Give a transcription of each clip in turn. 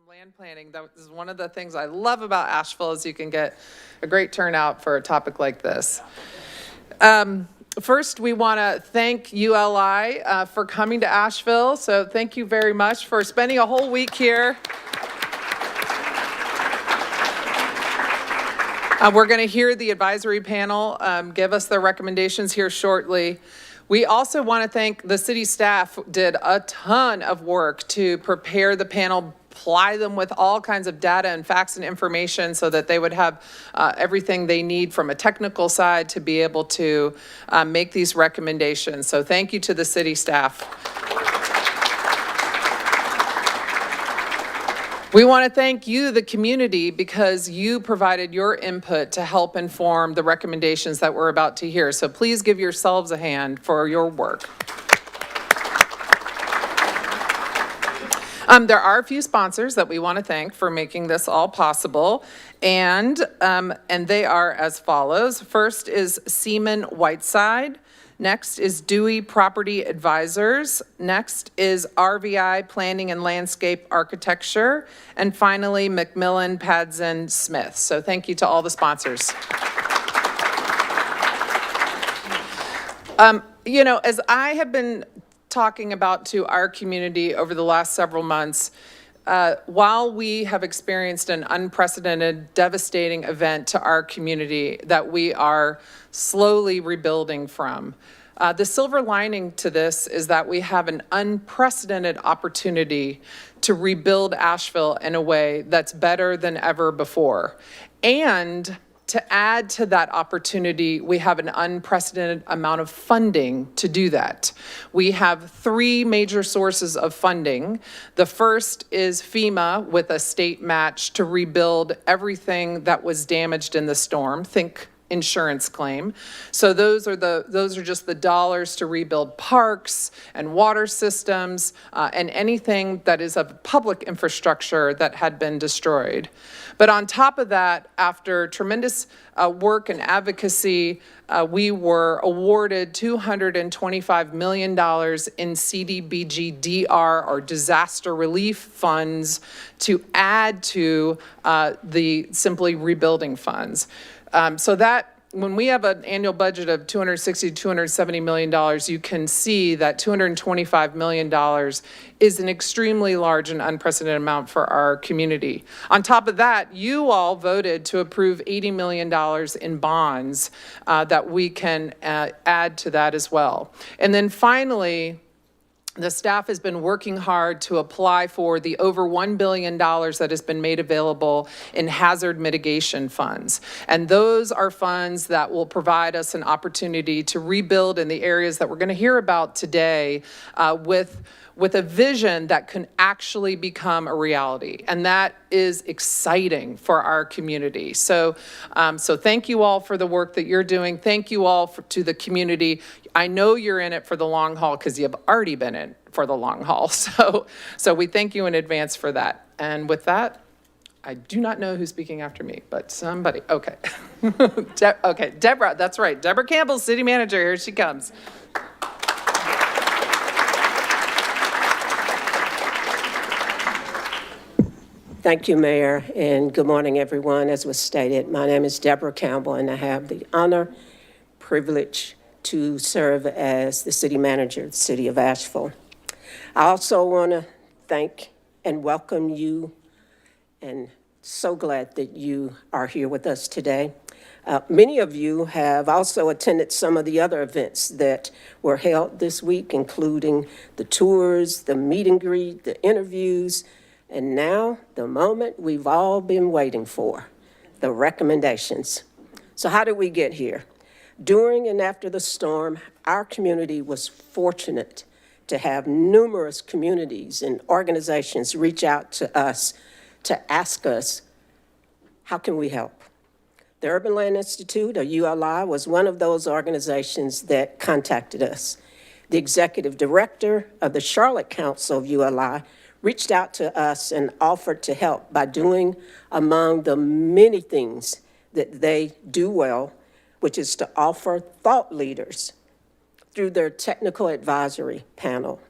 land planning. That is one of the things I love about Asheville is you can get a great turnout for a topic like this. First, we want to thank ULI for coming to Asheville. So thank you very much for spending a whole week here. We're going to hear the advisory panel give us their recommendations here shortly. We also want to thank the city staff, did a ton of work to prepare the panel, ply them with all kinds of data and facts and information so that they would have everything they need from a technical side to be able to make these recommendations. So thank you to the city staff. We want to thank you, the community, because you provided your input to help inform the recommendations that we're about to hear. So please give yourselves a hand for your work. There are a few sponsors that we want to thank for making this all possible, and they are as follows. First is Seaman Whiteside. Next is Dewey Property Advisors. Next is RVI Planning and Landscape Architecture. And finally, McMillan Padsen Smith. So thank you to all the sponsors. You know, as I have been talking about to our community over the last several months, while we have experienced an unprecedented, devastating event to our community that we are slowly rebuilding from, the silver lining to this is that we have an unprecedented opportunity to rebuild Asheville in a way that's better than ever before. And to add to that opportunity, we have an unprecedented amount of funding to do that. We have three major sources of funding. The first is FEMA with a state match to rebuild everything that was damaged in the storm. Think insurance claim. So those are just the dollars to rebuild parks and water systems and anything that is of public infrastructure that had been destroyed. But on top of that, after tremendous work and advocacy, we were awarded $225 million in CDBG-DR, or disaster relief funds, to add to the simply rebuilding funds. So that when we have an annual budget of $260 to $270 million, you can see that $225 million is an extremely large and unprecedented amount for our community. On top of that, you all voted to approve $80 million in bonds that we can add to that as well. And then finally, the staff has been working hard to apply for the over $1 billion that has been made available in hazard mitigation funds. And those are funds that will provide us an opportunity to rebuild in the areas that we're going to hear about today with a vision that can actually become a reality. And that is exciting for our community. So thank you all for the work that you're doing. Thank you all to the community. I know you're in it for the long haul because you've already been in for the long haul. So we thank you in advance for that. And with that, I do not know who's speaking after me, but somebody, okay. Okay, Deborah, that's right. Deborah Campbell, city manager, here she comes. Thank you, Mayor, and good morning, everyone. As was stated, my name is Deborah Campbell, and I have the honor, privilege to serve as the city manager of the city of Asheville. I also want to thank and welcome you, and so glad that you are here with us today. Many of you have also attended some of the other events that were held this week, including the tours, the meet and greet, the interviews, and now the moment we've all been waiting for, the recommendations. So how did we get here? During and after the storm, our community was fortunate to have numerous communities and organizations reach out to us to ask us, how can we help? The Urban Land Institute, or ULI, was one of those organizations that contacted us. The executive director of the Charlotte Council of ULI reached out to us and offered to help by doing among the many things that they do well, which is to offer thought leaders through their technical advisory panel.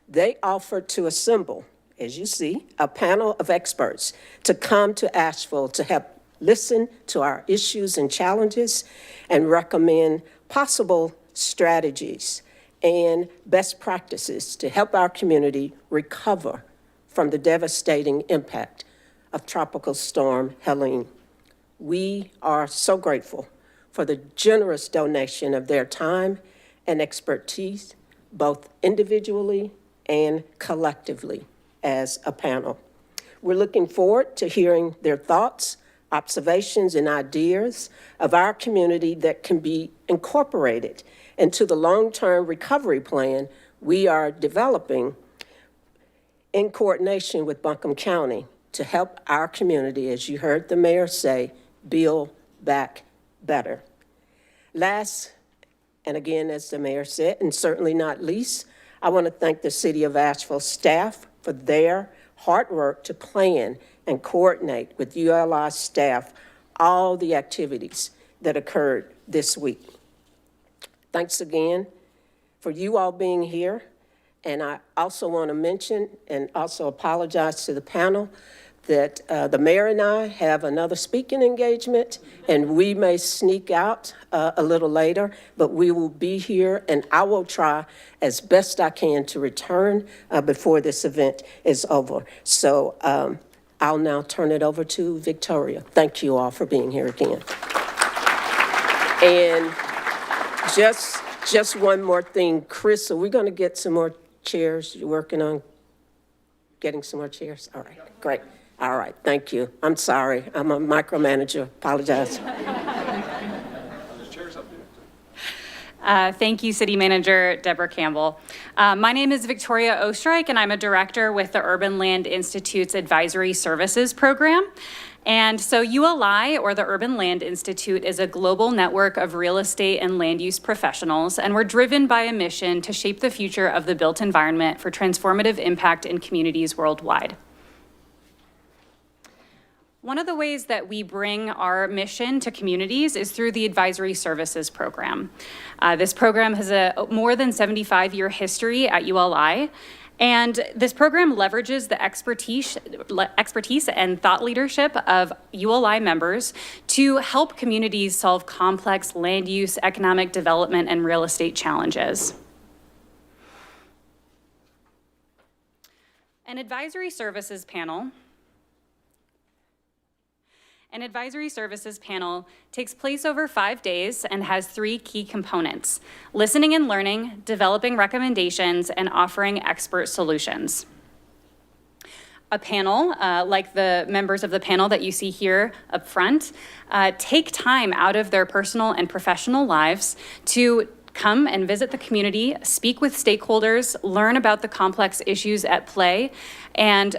They offered to assemble as you see, a panel of experts to come to Asheville to help listen to our issues and challenges and recommend possible strategies and best practices to help our community recover from the devastating impact of Tropical Storm Helene. We are so grateful for the generous donation of their time and expertise, both individually and collectively as a panel. We're looking forward to hearing their thoughts, observations, and ideas of our community that can be incorporated into the long-term recovery plan we are developing in coordination with Buncombe County to help our community, as you heard the mayor say, build back better. Last, and again, as the mayor said, and certainly not least, I want to thank the City of Asheville staff for their hard work to plan and coordinate with ULI staff all the activities that occurred this week. Thanks again for you all being here. And I also want to mention and also apologize to the panel that the mayor and I have another speaking engagement, and we may sneak out a little later, but we will be here, and I will try as best I can to return before this event is over. So I'll now turn it over to Victoria. Thank you all for being here again. And just one more thing, Chris, are we going to get some more chairs? You're working on getting some more chairs? All right, great. All right, thank you. I'm sorry, I'm a micromanager, apologize. Thank you, City Manager Deborah Campbell. My name is Victoria Ostrike, and I'm a director with the Urban Land Institute's Advisory Services Program. And so ULI, or the Urban Land Institute, is a global network of real estate and land use professionals, and we're driven by a mission to shape the future of the built environment for transformative impact in communities worldwide. One of the ways that we bring our mission to communities is through the Advisory Services Program. This program has a more than 75-year history at ULI, and this program leverages the expertise and thought leadership of ULI members to help communities solve complex land use, economic development, and real estate challenges. An advisory services panel takes place over 5 days and has 3 key components: listening and learning, developing recommendations, and offering expert solutions. A panel, like the members of the panel that you see here up front, take time out of their personal and professional lives to come and visit the community, speak with stakeholders, learn about the complex issues at play, and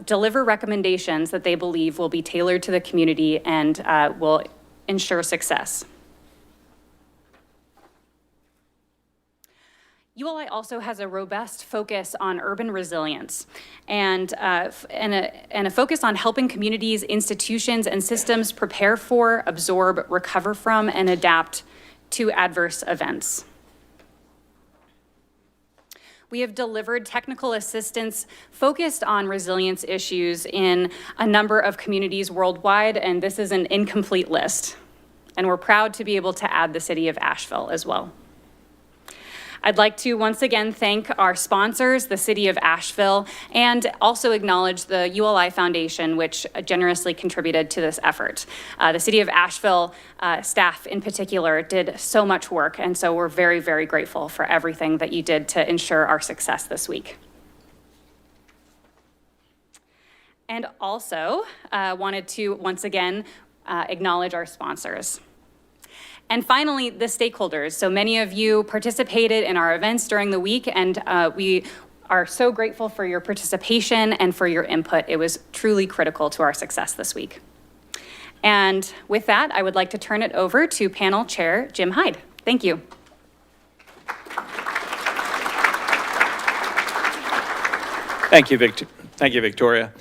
deliver recommendations that they believe will be tailored to the community and will ensure success. ULI also has a robust focus on urban resilience and a focus on helping communities, institutions, and systems prepare for, absorb, recover from, and adapt to adverse events. We have delivered technical assistance focused on resilience issues in a number of communities worldwide, and this is an incomplete list. And we're proud to be able to add the City of Asheville as well. I'd like to once again thank our sponsors, the City of Asheville, and also acknowledge the ULI Foundation, which generously contributed to this effort. The City of Asheville staff in particular did so much work, and so we're very, very grateful for everything that you did to ensure our success this week. And also wanted to once again acknowledge our sponsors. And finally, the stakeholders. So many of you participated in our events during the week, and we are so grateful for your participation and for your input. It was truly critical to our success this week. And with that, I would like to turn it over to panel chair Jim Hyde. Thank you. Thank you, Thank you, Victoria.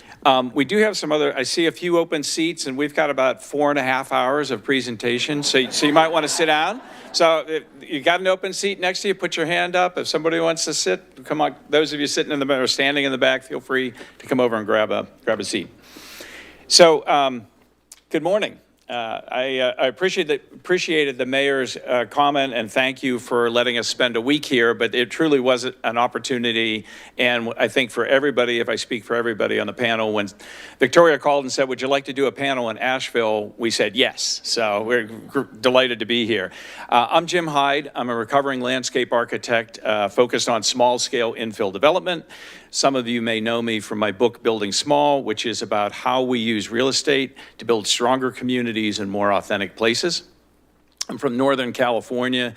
We do have some other, I see a few open seats, and we've got about 4.5 hours of presentation, so you might want to sit down. So if you got an open seat next to you, put your hand up. If somebody wants to sit, come on. Those of you sitting in the or standing in the back, feel free to come over and grab a seat. So, good morning. I appreciated the mayor's comment, and thank you for letting us spend a week here, but it truly was an opportunity, and I think for everybody, if I speak for everybody on the panel, when Victoria called and said, would you like to do a panel in Asheville, we said yes, so we're delighted to be here. I'm Jim Hyde. I'm a recovering landscape architect focused on small-scale infill development. Some of you may know me from my book, Building Small, which is about how we use real estate to build stronger communities and more authentic places. I'm from Northern California,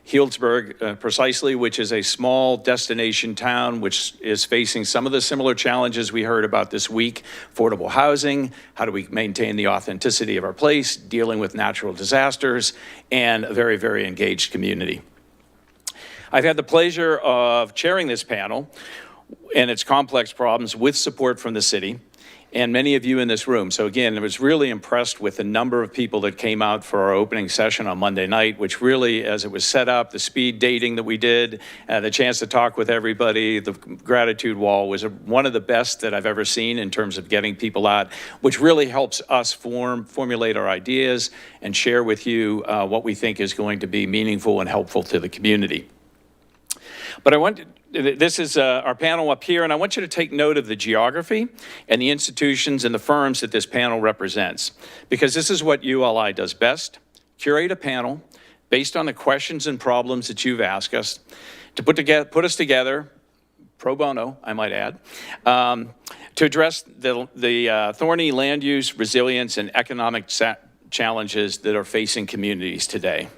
Healdsburg precisely, which is a small destination town which is facing some of the similar challenges we heard about this week: affordable housing, how do we maintain the authenticity of our place, dealing with natural disasters, and a very, very engaged community. I've had the pleasure of chairing this panel and its complex problems with support from the city and many of you in this room. So again, I was really impressed with the number of people that came out for our opening session on Monday night, which really, as it was set up, the speed dating that we did, the chance to talk with everybody, the gratitude wall was one of the best that I've ever seen in terms of getting people out, which really helps us formulate our ideas and share with you what we think is going to be meaningful and helpful to the community. But this is our panel up here, and I want you to take note of the geography and the institutions and the firms that this panel represents, because this is what ULI does best: curate a panel based on the questions and problems that you've asked us to put us together, pro bono, I might add, to address the thorny land use, resilience, and economic challenges that are facing communities today.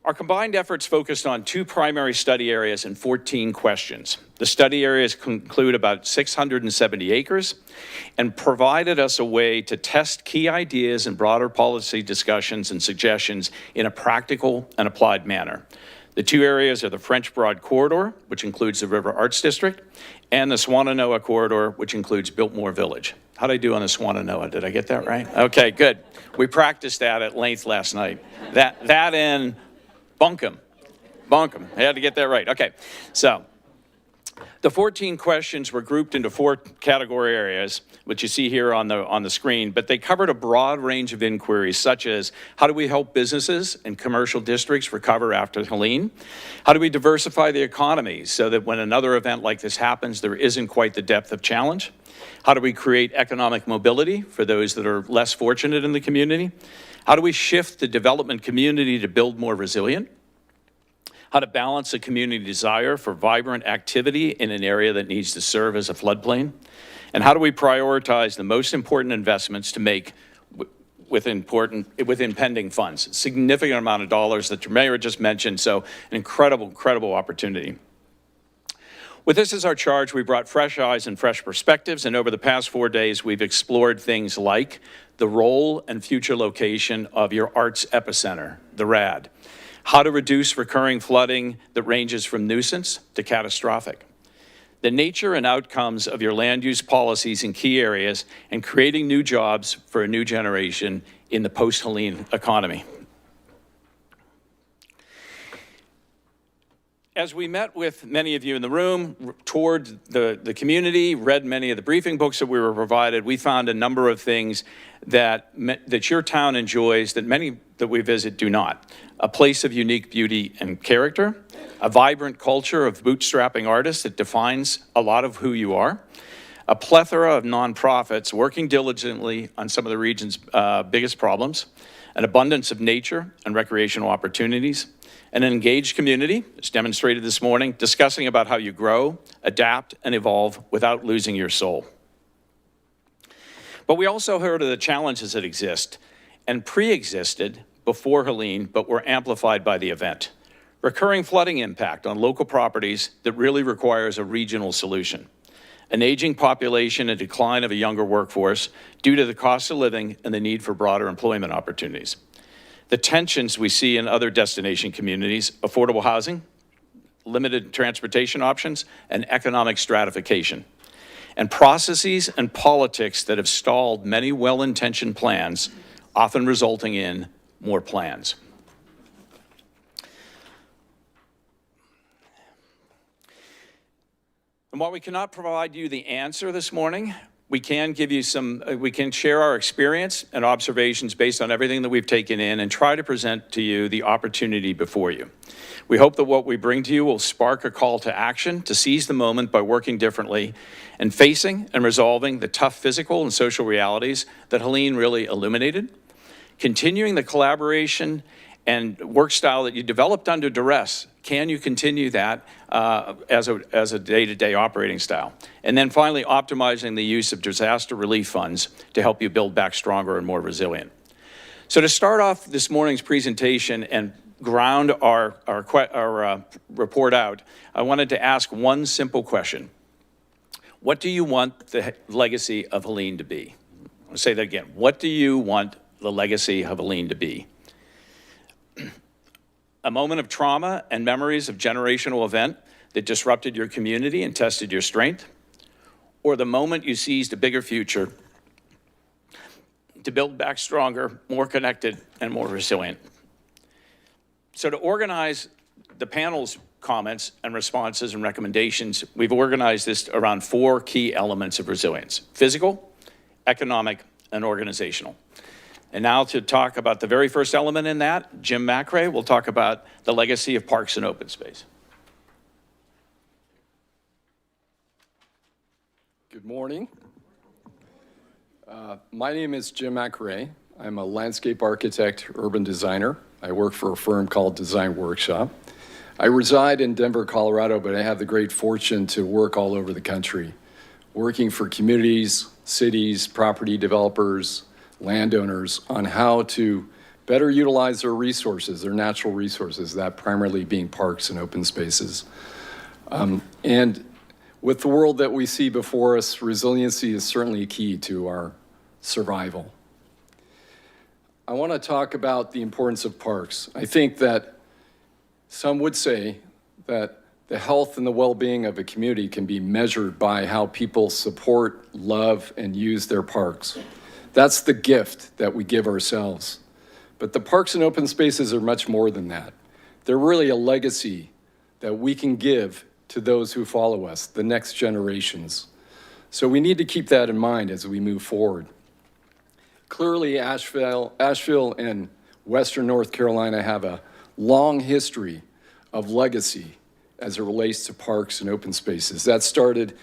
Our combined efforts focused on 2 primary study areas and 14 questions. The study areas include about 670 acres and provided us a way to test key ideas and broader policy discussions and suggestions in a practical and applied manner. The 2 areas are the French Broad Corridor, which includes the River Arts District, and the Swannanoa Corridor, which includes Biltmore Village. How'd I do on the Swannanoa? Did I get that right? Okay, good. We practiced that at length last night. That and Bunkum. I had to get that right. Okay, so the 14 questions were grouped into 4 category areas, which you see here on the screen, but they covered a broad range of inquiries, such as how do we help businesses and commercial districts recover after Helene? How do we diversify the economy so that when another event like this happens, there isn't quite the depth of challenge? How do we create economic mobility for those that are less fortunate in the community? How do we shift the development community to build more resilient? How to balance a community desire for vibrant activity in an area that needs to serve as a floodplain? And how do we prioritize the most important investments to make with impending funds? Significant amount of dollars that the mayor just mentioned, so an incredible opportunity. With this as our charge, we brought fresh eyes and fresh perspectives, and over the past 4 days, we've explored things like the role and future location of your arts epicenter, the RAD, how to reduce recurring flooding that ranges from nuisance to catastrophic, the nature and outcomes of your land use policies in key areas, and creating new jobs for a new generation in the post-Helene economy. As we met with many of you in the room, toured the community, read many of the briefing books that we were provided, we found a number of things that your town enjoys that many that we visit do not. A place of unique beauty and character, a vibrant culture of bootstrapping artists that defines a lot of who you are, a plethora of nonprofits working diligently on some of the region's biggest problems, an abundance of nature and recreational opportunities, an engaged community, as demonstrated this morning, discussing about how you grow, adapt, and evolve without losing your soul. But we also heard of the challenges that exist and pre-existed before Helene, but were amplified by the event. Recurring flooding impact on local properties that really requires a regional solution. An aging population and decline of a younger workforce due to the cost of living and the need for broader employment opportunities. The tensions we see in other destination communities, affordable housing, limited transportation options, and economic stratification, and processes and politics that have stalled many well-intentioned plans, often resulting in more plans. And while we cannot provide you the answer this morning, we can give you we can share our experience and observations based on everything that we've taken in and try to present to you the opportunity before you. We hope that what we bring to you will spark a call to action to seize the moment by working differently and facing and resolving the tough physical and social realities that Helene really illuminated, continuing the collaboration and work style that you developed under duress. Can you continue that as a day-to-day operating style? And then finally, optimizing the use of disaster relief funds to help you build back stronger and more resilient. So to start off this morning's presentation and ground our report out, I wanted to ask one simple question. What do you want the legacy of Helene to be? I'll say that again. What do you want the legacy of Helene to be? A moment of trauma and memories of generational event that disrupted your community and tested your strength? Or the moment you seized a bigger future to build back stronger, more connected, and more resilient? So to organize the panel's comments and responses and recommendations, we've organized this around 4 key elements of resilience: physical, economic, and organizational. And now to talk about the very first element in that, Jim McRae will talk about the legacy of parks and open space. Good morning. My name is Jim McRae. I'm a landscape architect, urban designer. I work for a firm called Design Workshop. I reside in Denver, Colorado, but I have the great fortune to work all over the country, working for communities, cities, property developers, landowners on how to better utilize their resources, their natural resources, that primarily being parks and open spaces. And with the world that we see before us, resiliency is certainly key to our survival. I want to talk about the importance of parks. I think that some would say that the health and the well-being of a community can be measured by how people support, love, and use their parks. That's the gift that we give ourselves. But the parks and open spaces are much more than that. They're really a legacy that we can give to those who follow us, the next generations. So we need to keep that in mind as we move forward. Clearly, Asheville and Western North Carolina have a long history of legacy as it relates to parks and open spaces. That started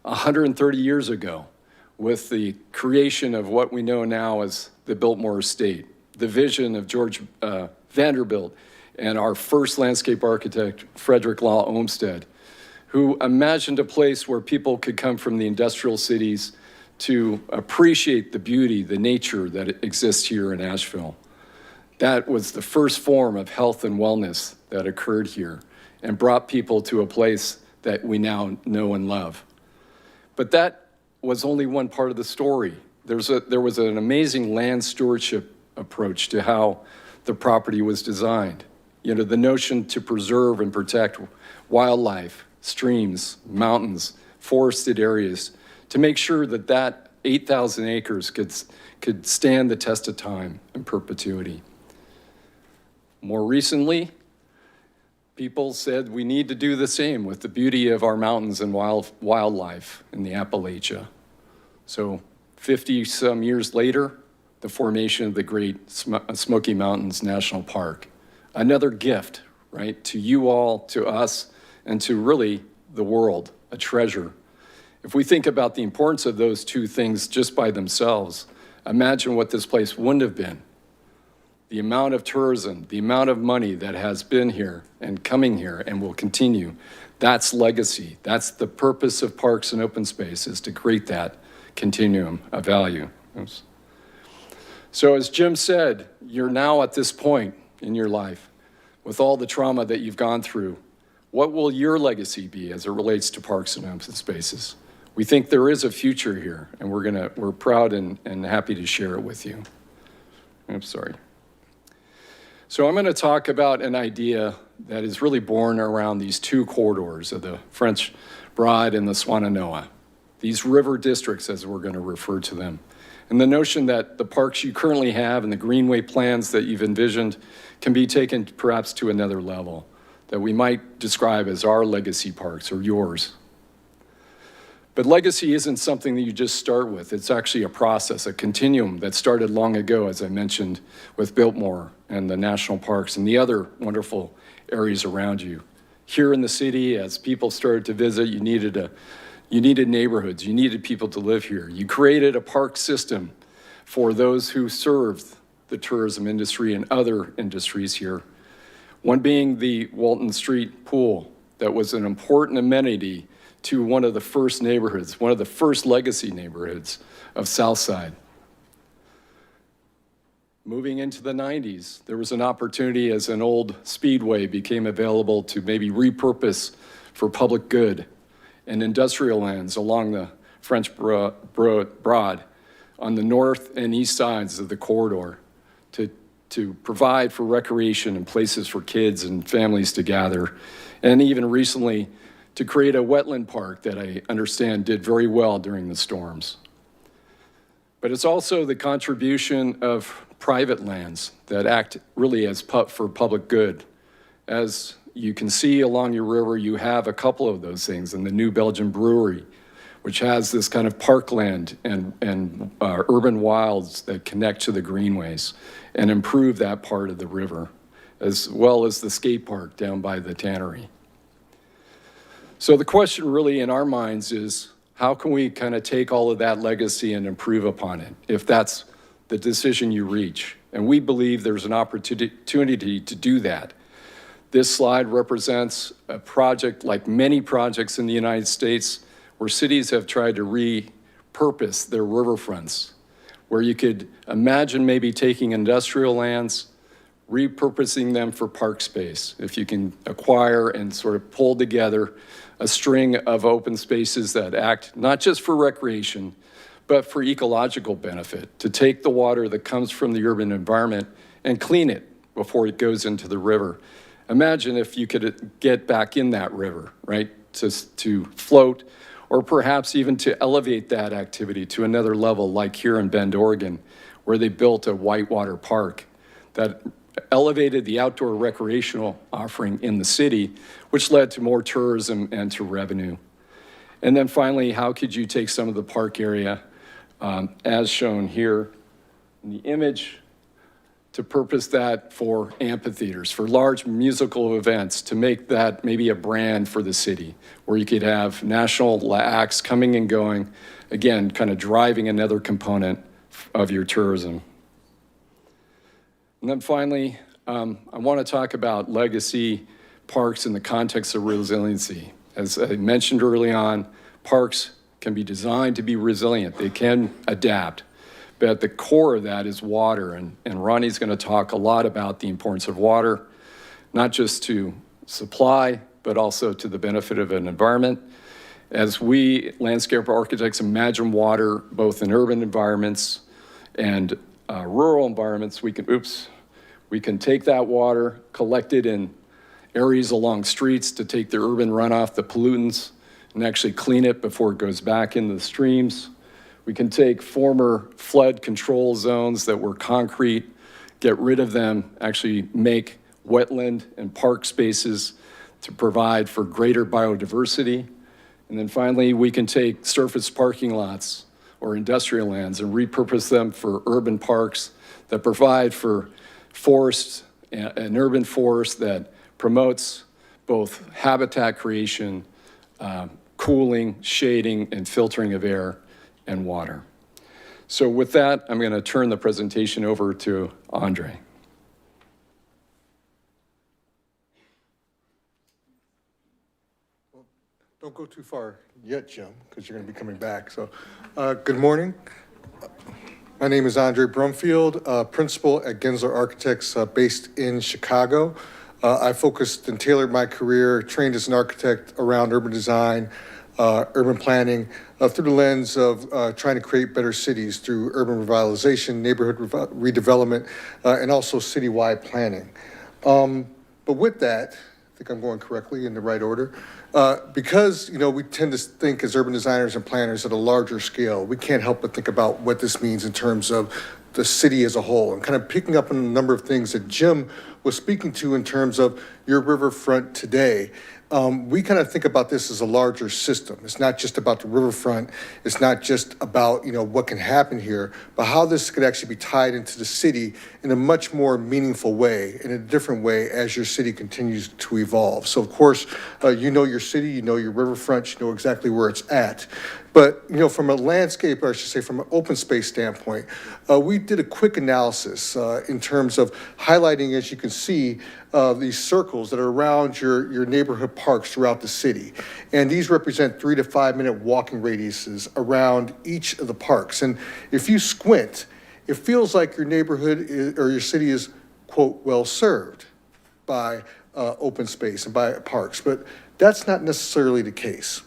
130 years ago with the creation of what we know now as the Biltmore Estate, the vision of George Vanderbilt and our first landscape architect, Frederick Law Olmsted, who imagined a place where people could come from the industrial cities to appreciate the beauty, the nature that exists here in Asheville. That was the first form of health and wellness that occurred here and brought people to a place that we now know and love. But that was only one part of the story. There was an amazing land stewardship approach to how the property was designed. You know, the notion to preserve and protect wildlife, streams, mountains, forested areas, to make sure that that 8,000 acres could stand the test of time and perpetuity. More recently, people said we need to do the same with the beauty of our mountains and wildlife in the Appalachia. So 50-some years later, the formation of the Great Smoky Mountains National Park. Another gift, right, to you all, to us, and to really the world, a treasure. If we think about the importance of those two things just by themselves, imagine what this place wouldn't have been. The amount of tourism, the amount of money that has been here and coming here and will continue, that's legacy. That's the purpose of parks and open space, is to create that continuum of value. Oops. So as Jim said, you're now at this point in your life with all the trauma that you've gone through. What will your legacy be as it relates to parks and open spaces? We think there is a future here, and we're proud and happy to share it with you. I'm sorry. So I'm going to talk about an idea that is really born around these two corridors of the French Broad and the Swannanoa, these river districts, as we're going to refer to them. And the notion that the parks you currently have and the greenway plans that you've envisioned can be taken perhaps to another level, that we might describe as our legacy parks or yours. But legacy isn't something that you just start with. It's actually a process, a continuum that started long ago, as I mentioned, with Biltmore and the national parks and the other wonderful areas around you. Here in the city, as people started to visit, you needed neighborhoods, you needed people to live here. You created a park system for those who served the tourism industry and other industries here. One being the Walton Street Pool, that was an important amenity to one of the first neighborhoods, one of the first legacy neighborhoods of Southside. Moving into the 90s, there was an opportunity as an old speedway became available to maybe repurpose for public good and industrial lands along the French Broad on the north and east sides of the corridor to provide for recreation and places for kids and families to gather. And even recently, to create a wetland park that I understand did very well during the storms. But it's also the contribution of private lands that act really as for public good. As you can see along your river, you have a couple of those things in the New Belgium Brewery, which has this kind of parkland and urban wilds that connect to the greenways and improve that part of the river, as well as the skate park down by the tannery. So the question really in our minds is, how can we kind of take all of that legacy and improve upon it, if that's the decision you reach? And we believe there's an opportunity to do that. This slide represents a project like many projects in the United States where cities have tried to repurpose their riverfronts, where you could imagine maybe taking industrial lands, repurposing them for park space. If you can acquire and sort of pull together a string of open spaces that act not just for recreation, but for ecological benefit, to take the water that comes from the urban environment and clean it before it goes into the river. Imagine if you could get back in that river, right, to float, or perhaps even to elevate that activity to another level, like here in Bend, Oregon, where they built a whitewater park that elevated the outdoor recreational offering in the city, which led to more tourism and to revenue. And then finally, how could you take some of the park area, as shown here in the image, to purpose that for amphitheaters, for large musical events, to make that maybe a brand for the city, where you could have national acts coming and going, again, kind of driving another component of your tourism. And then finally, I want to talk about legacy parks in the context of resiliency. As I mentioned early on, parks can be designed to be resilient. They can adapt. But at the core of that is water. And Ronnie's going to talk a lot about the importance of water, not just to supply, but also to the benefit of an environment. As we landscape architects imagine water, both in urban environments and rural environments, we can take that water, collect it in areas along streets to take the urban runoff, the pollutants, and actually clean it before it goes back into the streams. We can take former flood control zones that were concrete, get rid of them, actually make wetland and park spaces to provide for greater biodiversity. And then finally, we can take surface parking lots or industrial lands and repurpose them for urban parks that provide for forests, an urban forest that promotes both habitat creation, cooling, shading, and filtering of air and water. So with that, I'm going to turn the presentation over to Andre. Don't go too far yet, Jim, because you're going to be coming back. So, good morning. My name is Andre Brumfield, principal at Gensler Architects based in Chicago. I focused and tailored my career, trained as an architect around urban design, urban planning through the lens of trying to create better cities through urban revitalization, neighborhood redevelopment, and also citywide planning. But with that, I think I'm going correctly in the right order. Because, we tend to think as urban designers and planners at a larger scale, we can't help but think about what this means in terms of the city as a whole, and kind of picking up on a number of things that Jim was speaking to in terms of your riverfront today. We kind of think about this as a larger system. It's not just about the riverfront. It's not just about, what can happen here, but how this could actually be tied into the city in a much more meaningful way, in a different way as your city continues to evolve. So of course, you know your city, you know your riverfront, you know exactly where it's at. But, from a landscape, or I should say from an open space standpoint, we did a quick analysis in terms of highlighting, as you can see, these circles that are around your neighborhood parks throughout the city. And these represent 3 to 5 minute walking radiuses around each of the parks. And if you squint, it feels like your neighborhood or your city is, quote, well served by open space and by parks. But that's not necessarily the case.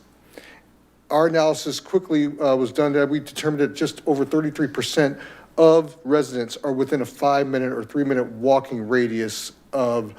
Our analysis quickly was done that we determined that just over 33% of residents are within a 5 minute or 3 minute walking radius of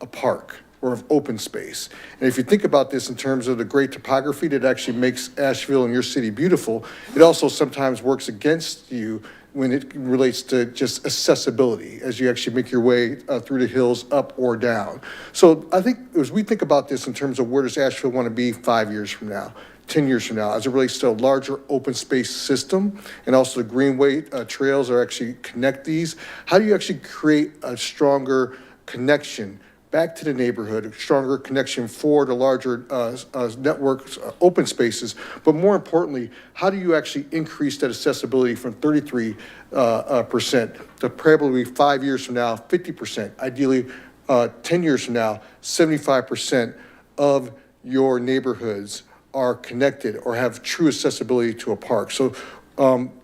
a park or of open space. And if you think about this in terms of the great topography that actually makes Asheville and your city beautiful, it also sometimes works against you when it relates to just accessibility as you actually make your way through the hills, up or down. So I think as we think about this in terms of where does Asheville want to be 5 years from now, 10 years from now, as it relates to a larger open space system, and also the greenway trails are actually connect these, how do you actually create a stronger connection back to the neighborhood, a stronger connection for the larger networks, open spaces, but more importantly, how do you actually increase that accessibility from 33% to probably 5 years from now, 50%, ideally 10 years from now, 75% of your neighborhoods are connected or have true accessibility to a park. So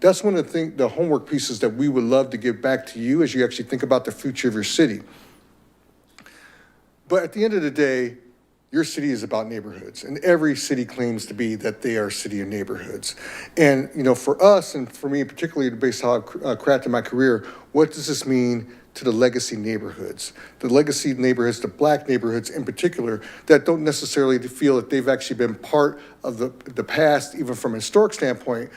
that's one of the homework pieces that we would love to give back to you as you actually think about the future of your city. But at the end of the day, your city is about neighborhoods, and every city claims to be that they are a city of neighborhoods. And, for us, and for me particularly based on how I've crafted my career, what does this mean to the legacy neighborhoods? The legacy neighborhoods, the Black neighborhoods in particular, that don't necessarily feel that they've actually been part of the past, even from a historic standpoint,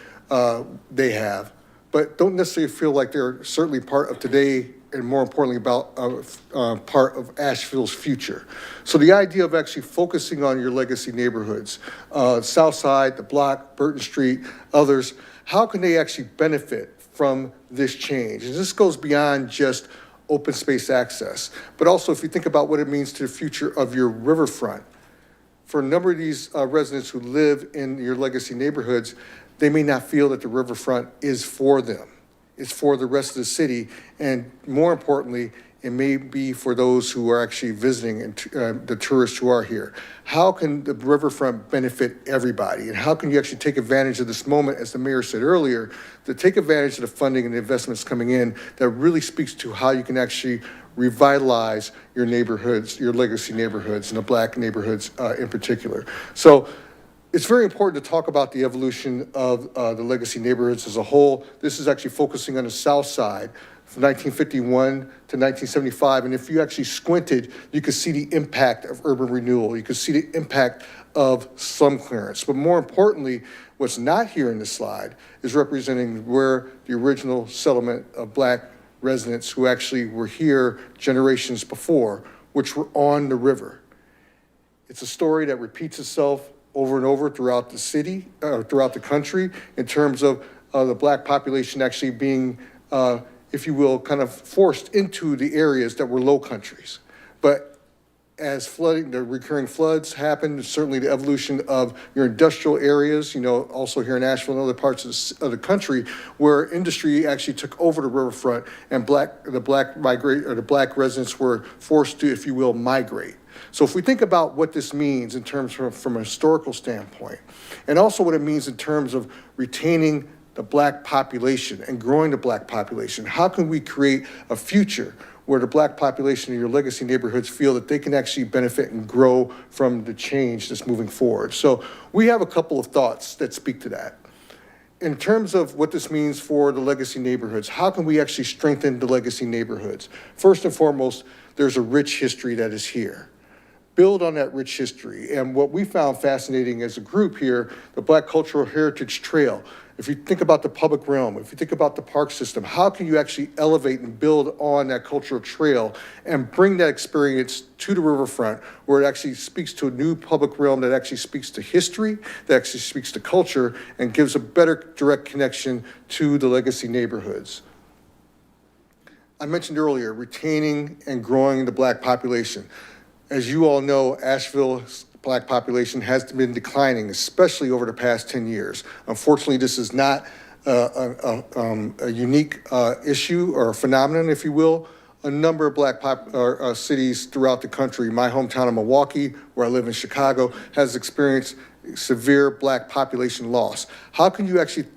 they have, but don't necessarily feel like they're certainly part of today, and more importantly, about part of Asheville's future. So the idea of actually focusing on your legacy neighborhoods, South Side, the Block, Burton Street, others, how can they actually benefit from this change? And this goes beyond just open space access, but also if you think about what it means to the future of your riverfront. For a number of these residents who live in your legacy neighborhoods, they may not feel that the riverfront is for them. It's for the rest of the city, and more importantly, it may be for those who are actually visiting and the tourists who are here. How can the riverfront benefit everybody? And how can you actually take advantage of this moment, as the mayor said earlier, to take advantage of the funding and the investments coming in that really speaks to how you can actually revitalize your neighborhoods, your legacy neighborhoods, and the Black neighborhoods in particular. So it's very important to talk about the evolution of the legacy neighborhoods as a whole. This is actually focusing on the South Side from 1951 to 1975. And if you actually squinted, you could see the impact of urban renewal. You could see the impact of slum clearance. But more importantly, what's not here in this slide is representing where the original settlement of Black residents who actually were here generations before, which were on the river. It's a story that repeats itself over and over throughout the city, throughout the country, in terms of the Black population actually being, if you will, kind of forced into the areas that were low countries. But as flooding, the recurring floods happened, certainly the evolution of your industrial areas, also here in Asheville and other parts of the country, where industry actually took over the riverfront and the Black residents were forced to, if you will, migrate. So if we think about what this means in terms from a historical standpoint, and also what it means in terms of retaining the Black population and growing the Black population, how can we create a future where the Black population in your legacy neighborhoods feel that they can actually benefit and grow from the change that's moving forward. So we have a couple of thoughts that speak to that. In terms of what this means for the legacy neighborhoods, how can we actually strengthen the legacy neighborhoods? First and foremost, there's a rich history that is here. Build on that rich history. And what we found fascinating as a group here, the Black Cultural Heritage Trail, if you think about the public realm, if you think about the park system, how can you actually elevate and build on that cultural trail and bring that experience to the riverfront where it actually speaks to a new public realm that actually speaks to history, that actually speaks to culture, and gives a better direct connection to the legacy neighborhoods. I mentioned earlier, retaining and growing the Black population. As you all know, Asheville's Black population has been declining, especially over the past 10 years. Unfortunately, this is not a unique issue or phenomenon, if you will. A number of Black cities throughout the country, my hometown of Milwaukee, where I live in Chicago, has experienced severe Black population loss. How can you actually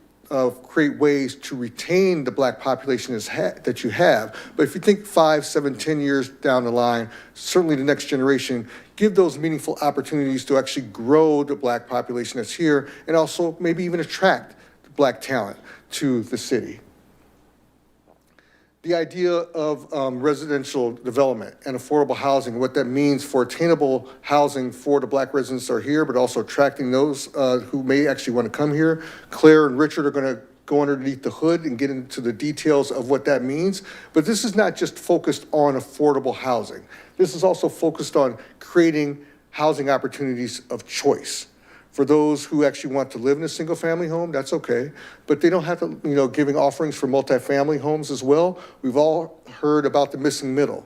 create ways to retain the Black population that you have? But if you think 5, 7, 10 years down the line, certainly the next generation, give those meaningful opportunities to actually grow the Black population that's here and also maybe even attract Black talent to the city. The idea of residential development and affordable housing, what that means for attainable housing for the Black residents that are here, but also attracting those who may actually want to come here. Claire and Richard are going to go underneath the hood and get into the details of what that means. But this is not just focused on affordable housing. This is also focused on creating housing opportunities of choice. For those who actually want to live in a single-family home, that's okay. But they don't have to, giving offerings for multifamily homes as well. We've all heard about the missing middle.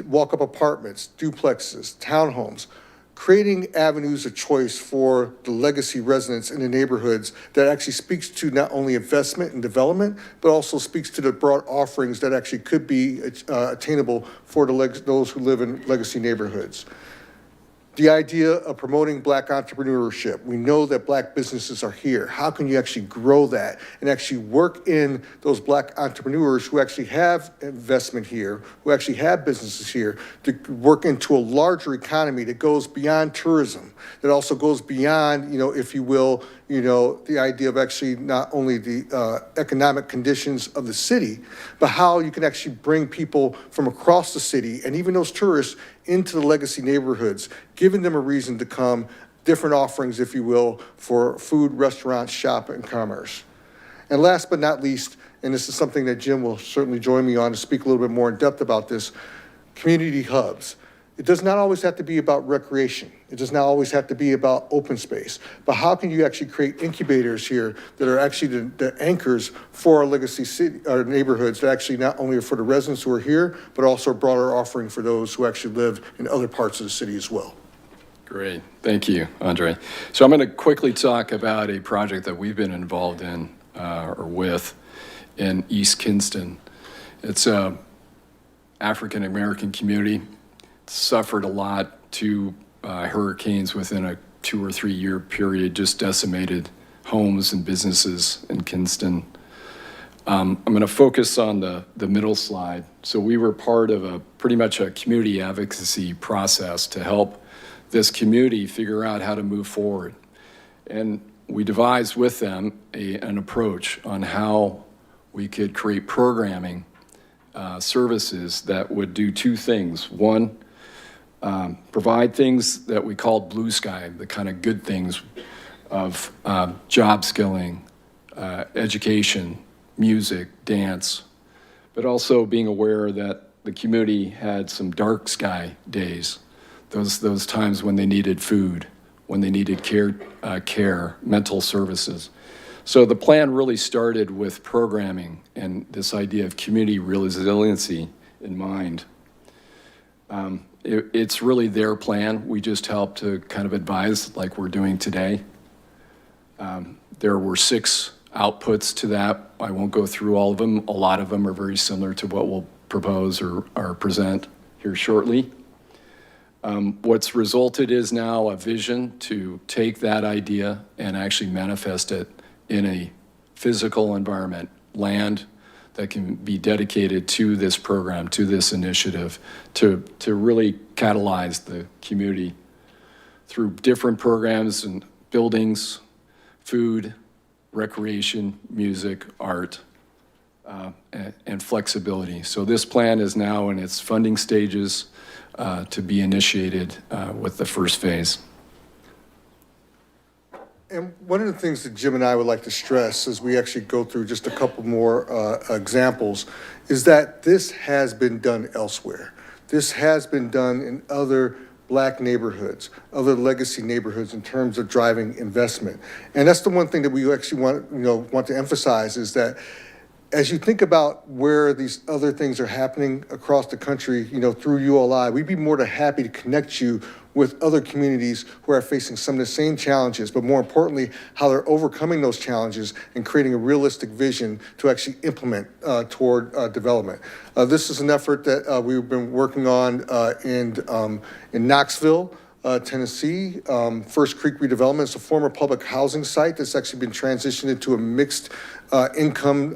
Walk-up apartments, duplexes, townhomes. Creating avenues of choice for the legacy residents in the neighborhoods that actually speaks to not only investment and development, but also speaks to the broad offerings that actually could be attainable for those who live in legacy neighborhoods. The idea of promoting Black entrepreneurship. We know that Black businesses are here. How can you actually grow that and actually work in those Black entrepreneurs who actually have investment here, who actually have businesses here, to work into a larger economy that goes beyond tourism, that also goes beyond, if you will, the idea of actually not only the economic conditions of the city, but how you can actually bring people from across the city and even those tourists into the legacy neighborhoods, giving them a reason to come, different offerings, if you will, for food, restaurants, shop, and commerce. And last but not least, and this is something that Jim will certainly join me on to speak a little bit more in depth about this, community hubs. It does not always have to be about recreation. It does not always have to be about open space. But how can you actually create incubators here that are actually the anchors for our legacy city, our neighborhoods, that actually not only are for the residents who are here, but also a broader offering for those who actually live in other parts of the city as well. Great. Thank you, Andre. So I'm going to quickly talk about a project that we've been involved in or with in East Kinston. It's a African-American community. Suffered a lot. Two hurricanes within a 2 or 3 year period just decimated homes and businesses in Kinston. I'm going to focus on the middle slide. So we were part of pretty much a community advocacy process to help this community figure out how to move forward. And we devised with them an approach on how we could create programming services that would do two things. One, provide things that we called blue sky, the kind of good things of job skilling, education, music, dance, but also being aware that the community had some dark sky days, those times when they needed food, when they needed care, mental services. So the plan really started with programming and this idea of community resiliency in mind. It's really their plan. We just help to kind of advise like we're doing today. There were 6 outputs to that. I won't go through all of them. A lot of them are very similar to what we'll propose or present here shortly. What's resulted is now a vision to take that idea and actually manifest it in a physical environment, land that can be dedicated to this program, to this initiative, to really catalyze the community through different programs and buildings, food, recreation, music, art, and flexibility. So this plan is now in its funding stages to be initiated with the first phase. And one of the things that Jim and I would like to stress as we actually go through just a couple more examples is that this has been done elsewhere. This has been done in other Black neighborhoods, other legacy neighborhoods in terms of driving investment. And that's the one thing that we actually want to emphasize is that as you think about where these other things are happening across the country, through ULI, we'd be more than happy to connect you with other communities who are facing some of the same challenges, but more importantly, how they're overcoming those challenges and creating a realistic vision to actually implement toward development. This is an effort that we've been working on in Knoxville, Tennessee. First Creek Redevelopment is a former public housing site that's actually been transitioned into a mixed income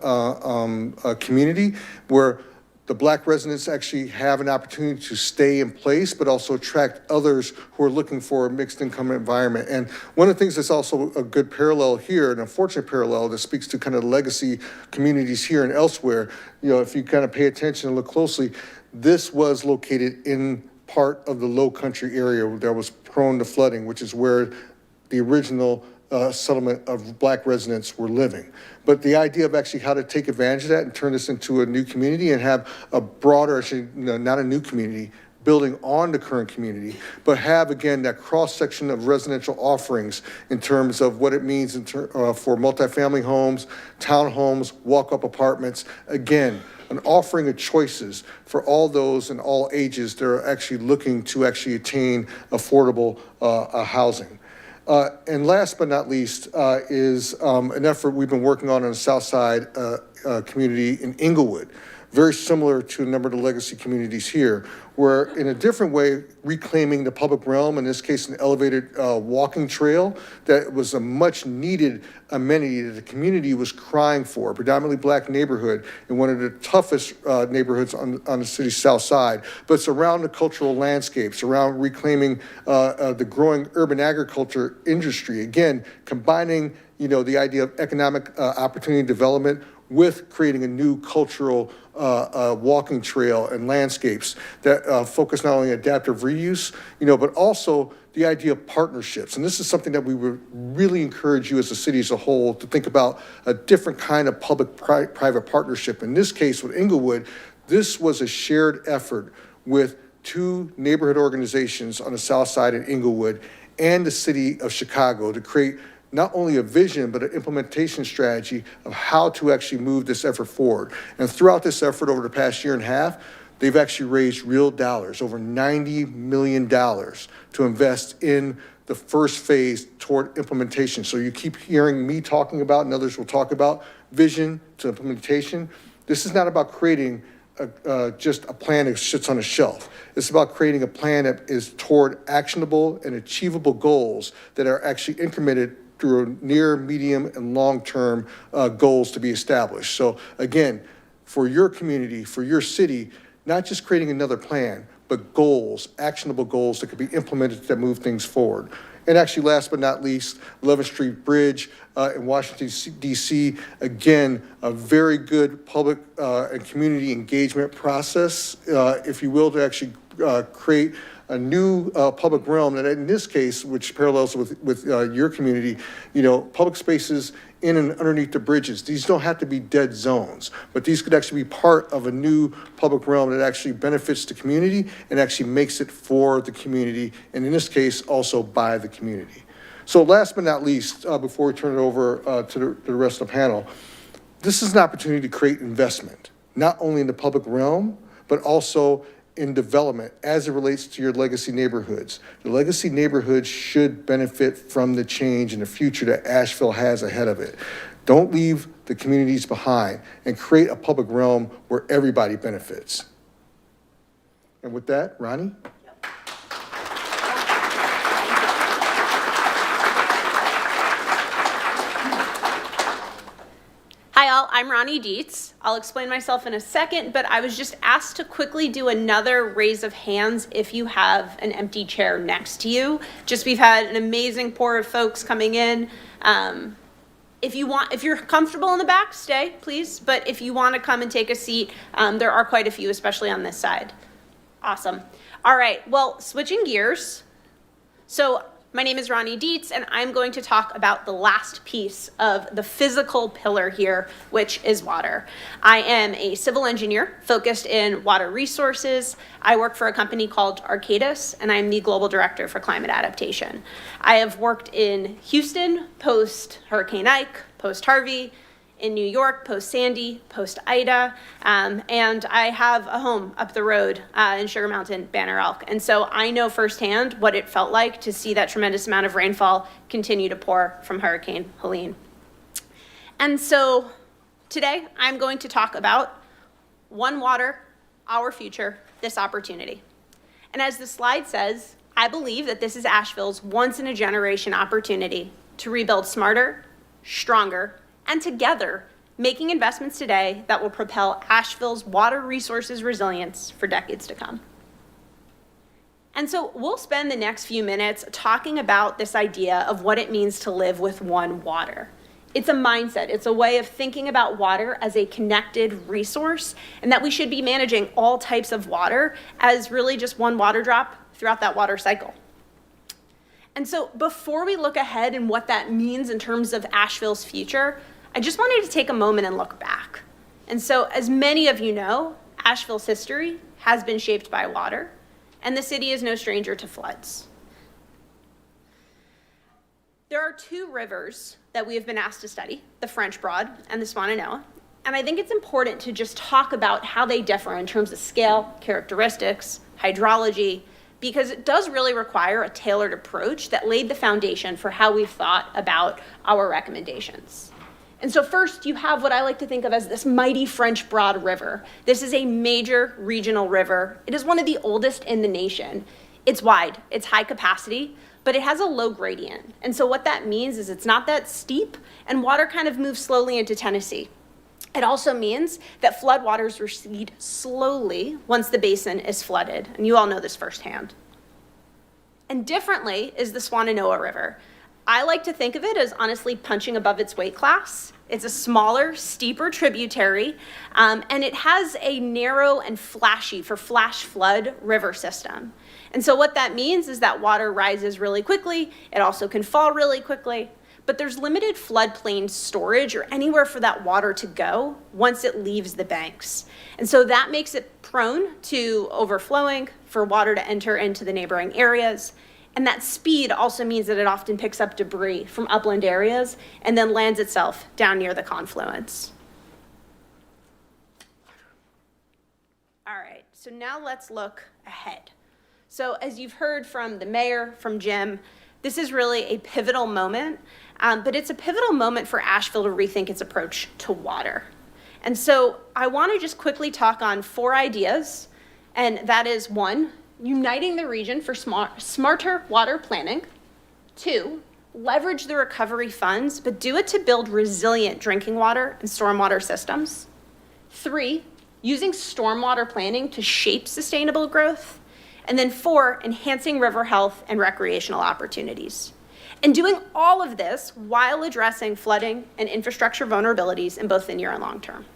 community where the Black residents actually have an opportunity to stay in place, but also attract others who are looking for a mixed income environment. And one of the things that's also a good parallel here, an unfortunate parallel that speaks to kind of legacy communities here and elsewhere, if you kind of pay attention and look closely, this was located in part of the low country area that was prone to flooding, which is where the original settlement of Black residents were living. But the idea of actually how to take advantage of that and turn this into a new community and have a broader, actually, not a new community, building on the current community, but have, again, that cross-section of residential offerings in terms of what it means for multifamily homes, townhomes, walk-up apartments. Again, an offering of choices for all those in all ages that are actually looking to actually attain affordable housing. And last but not least is an effort we've been working on the South Side community in Inglewood, very similar to a number of the legacy communities here, where in a different way, reclaiming the public realm, in this case, an elevated walking trail that was a much needed amenity that the community was crying for, predominantly Black neighborhood in one of the toughest neighborhoods on the city's South Side. But it's around the cultural landscapes, around reclaiming the growing urban agriculture industry. Again, combining, the idea of economic opportunity development with creating a new cultural walking trail and landscapes that focus not only on adaptive reuse, but also the idea of partnerships. And this is something that we would really encourage you as a city as a whole to think about a different kind of public-private partnership. In this case with Inglewood, this was a shared effort with two neighborhood organizations on the South Side in Inglewood and the city of Chicago to create not only a vision, but an implementation strategy of how to actually move this effort forward. And throughout this effort over the past year and a half, they've actually raised real dollars, over $90 million to invest in the first phase toward implementation. So you keep hearing me talking about, and others will talk about, vision to implementation. This is not about creating just a plan that sits on a shelf. It's about creating a plan that is toward actionable and achievable goals that are actually incremented through near, medium, and long-term goals to be established. So again, for your community, for your city, not just creating another plan, but goals, actionable goals that could be implemented that move things forward. And actually, last but not least, 11th Street Bridge in Washington, D.C., again, a very good public and community engagement process, if you will, to actually create a new public realm that in this case, which parallels with your community, public spaces in and underneath the bridges. These don't have to be dead zones, but these could actually be part of a new public realm that actually benefits the community and actually makes it for the community, and in this case, also by the community. So last but not least, before we turn it over to the rest of the panel, this is an opportunity to create investment, not only in the public realm, but also in development as it relates to your legacy neighborhoods. The legacy neighborhoods should benefit from the change in the future that Asheville has ahead of it. Don't leave the communities behind and create a public realm where everybody benefits. And with that, Ronnie? Hi all, I'm Ronnie Dietz. I'll explain myself in a second, but I was just asked to quickly do another raise of hands if you have an empty chair next to you. Just we've had an amazing pour of folks coming in. If you're comfortable in the back, stay, please. But if you want to come and take a seat, there are quite a few, especially on this side. Awesome. All right, well, switching gears. So my name is Ronnie Dietz, and I'm going to talk about the last piece of the physical pillar here, which is water. I am a civil engineer focused in water resources. I work for a company called Arcadis, and I'm the global director for climate adaptation. I have worked in Houston post Hurricane Ike, post Harvey, in New York, post Sandy, post Ida, and I have a home up the road in Sugar Mountain, Banner Elk. And so I know firsthand what it felt like to see that tremendous amount of rainfall continue to pour from Hurricane Helene. And so today I'm going to talk about One Water, Our Future, This Opportunity. And as the slide says, I believe that this is Asheville's once-in-a-generation opportunity to rebuild smarter, stronger, and together, making investments today that will propel Asheville's water resources resilience for decades to come. And so we'll spend the next few minutes talking about this idea of what it means to live with one water. It's a mindset, it's a way of thinking about water as a connected resource, and that we should be managing all types of water as really just one water drop throughout that water cycle. And so before we look ahead and what that means in terms of Asheville's future, I just wanted to take a moment and look back. And so, as many of you know, Asheville's history has been shaped by water, and the city is no stranger to floods. There are two rivers that we have been asked to study, the French Broad and the Swannanoa, and I think it's important to just talk about how they differ in terms of scale, characteristics, hydrology, because it does really require a tailored approach that laid the foundation for how we've thought about our recommendations. And so first, you have what I like to think of as this mighty French Broad River. This is a major regional river. It is one of the oldest in the nation. It's wide, it's high capacity, but it has a low gradient. And so what that means is it's not that steep, and water kind of moves slowly into Tennessee. It also means that floodwaters recede slowly once the basin is flooded, and you all know this firsthand. And differently is the Swannanoa River. I like to think of it as honestly punching above its weight class. It's a smaller, steeper tributary, and it has a narrow and flashy, for flash flood, river system. And so what that means is that water rises really quickly. It also can fall really quickly, but there's limited floodplain storage or anywhere for that water to go once it leaves the banks. And so that makes it prone to overflowing, for water to enter into the neighboring areas. And that speed also means that it often picks up debris from upland areas and then lands itself down near the confluence. All right, so now let's look ahead. So as you've heard from the mayor, from Jim, this is really a pivotal moment, but it's a pivotal moment for Asheville to rethink its approach to water. And so I want to just quickly talk on 4 ideas, and that is 1, uniting the region for smarter water planning. 2, leverage the recovery funds, but do it to build resilient drinking water and stormwater systems. 3, using stormwater planning to shape sustainable growth. And then 4, enhancing river health and recreational opportunities. And doing all of this while addressing flooding and infrastructure vulnerabilities in both the near and long term.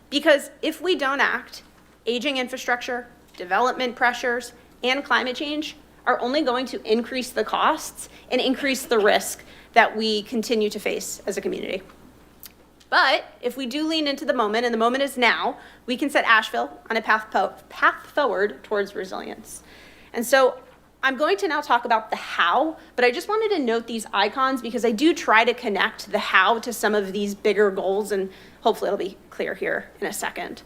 Because if we don't act, aging infrastructure, development pressures, and climate change are only going to increase the costs and increase the risk that we continue to face as a community. But if we do lean into the moment, and the moment is now, we can set Asheville on a path forward towards resilience. And so I'm going to now talk about the how, but I just wanted to note these icons because I do try to connect the how to some of these bigger goals, and hopefully it'll be clear here in a second.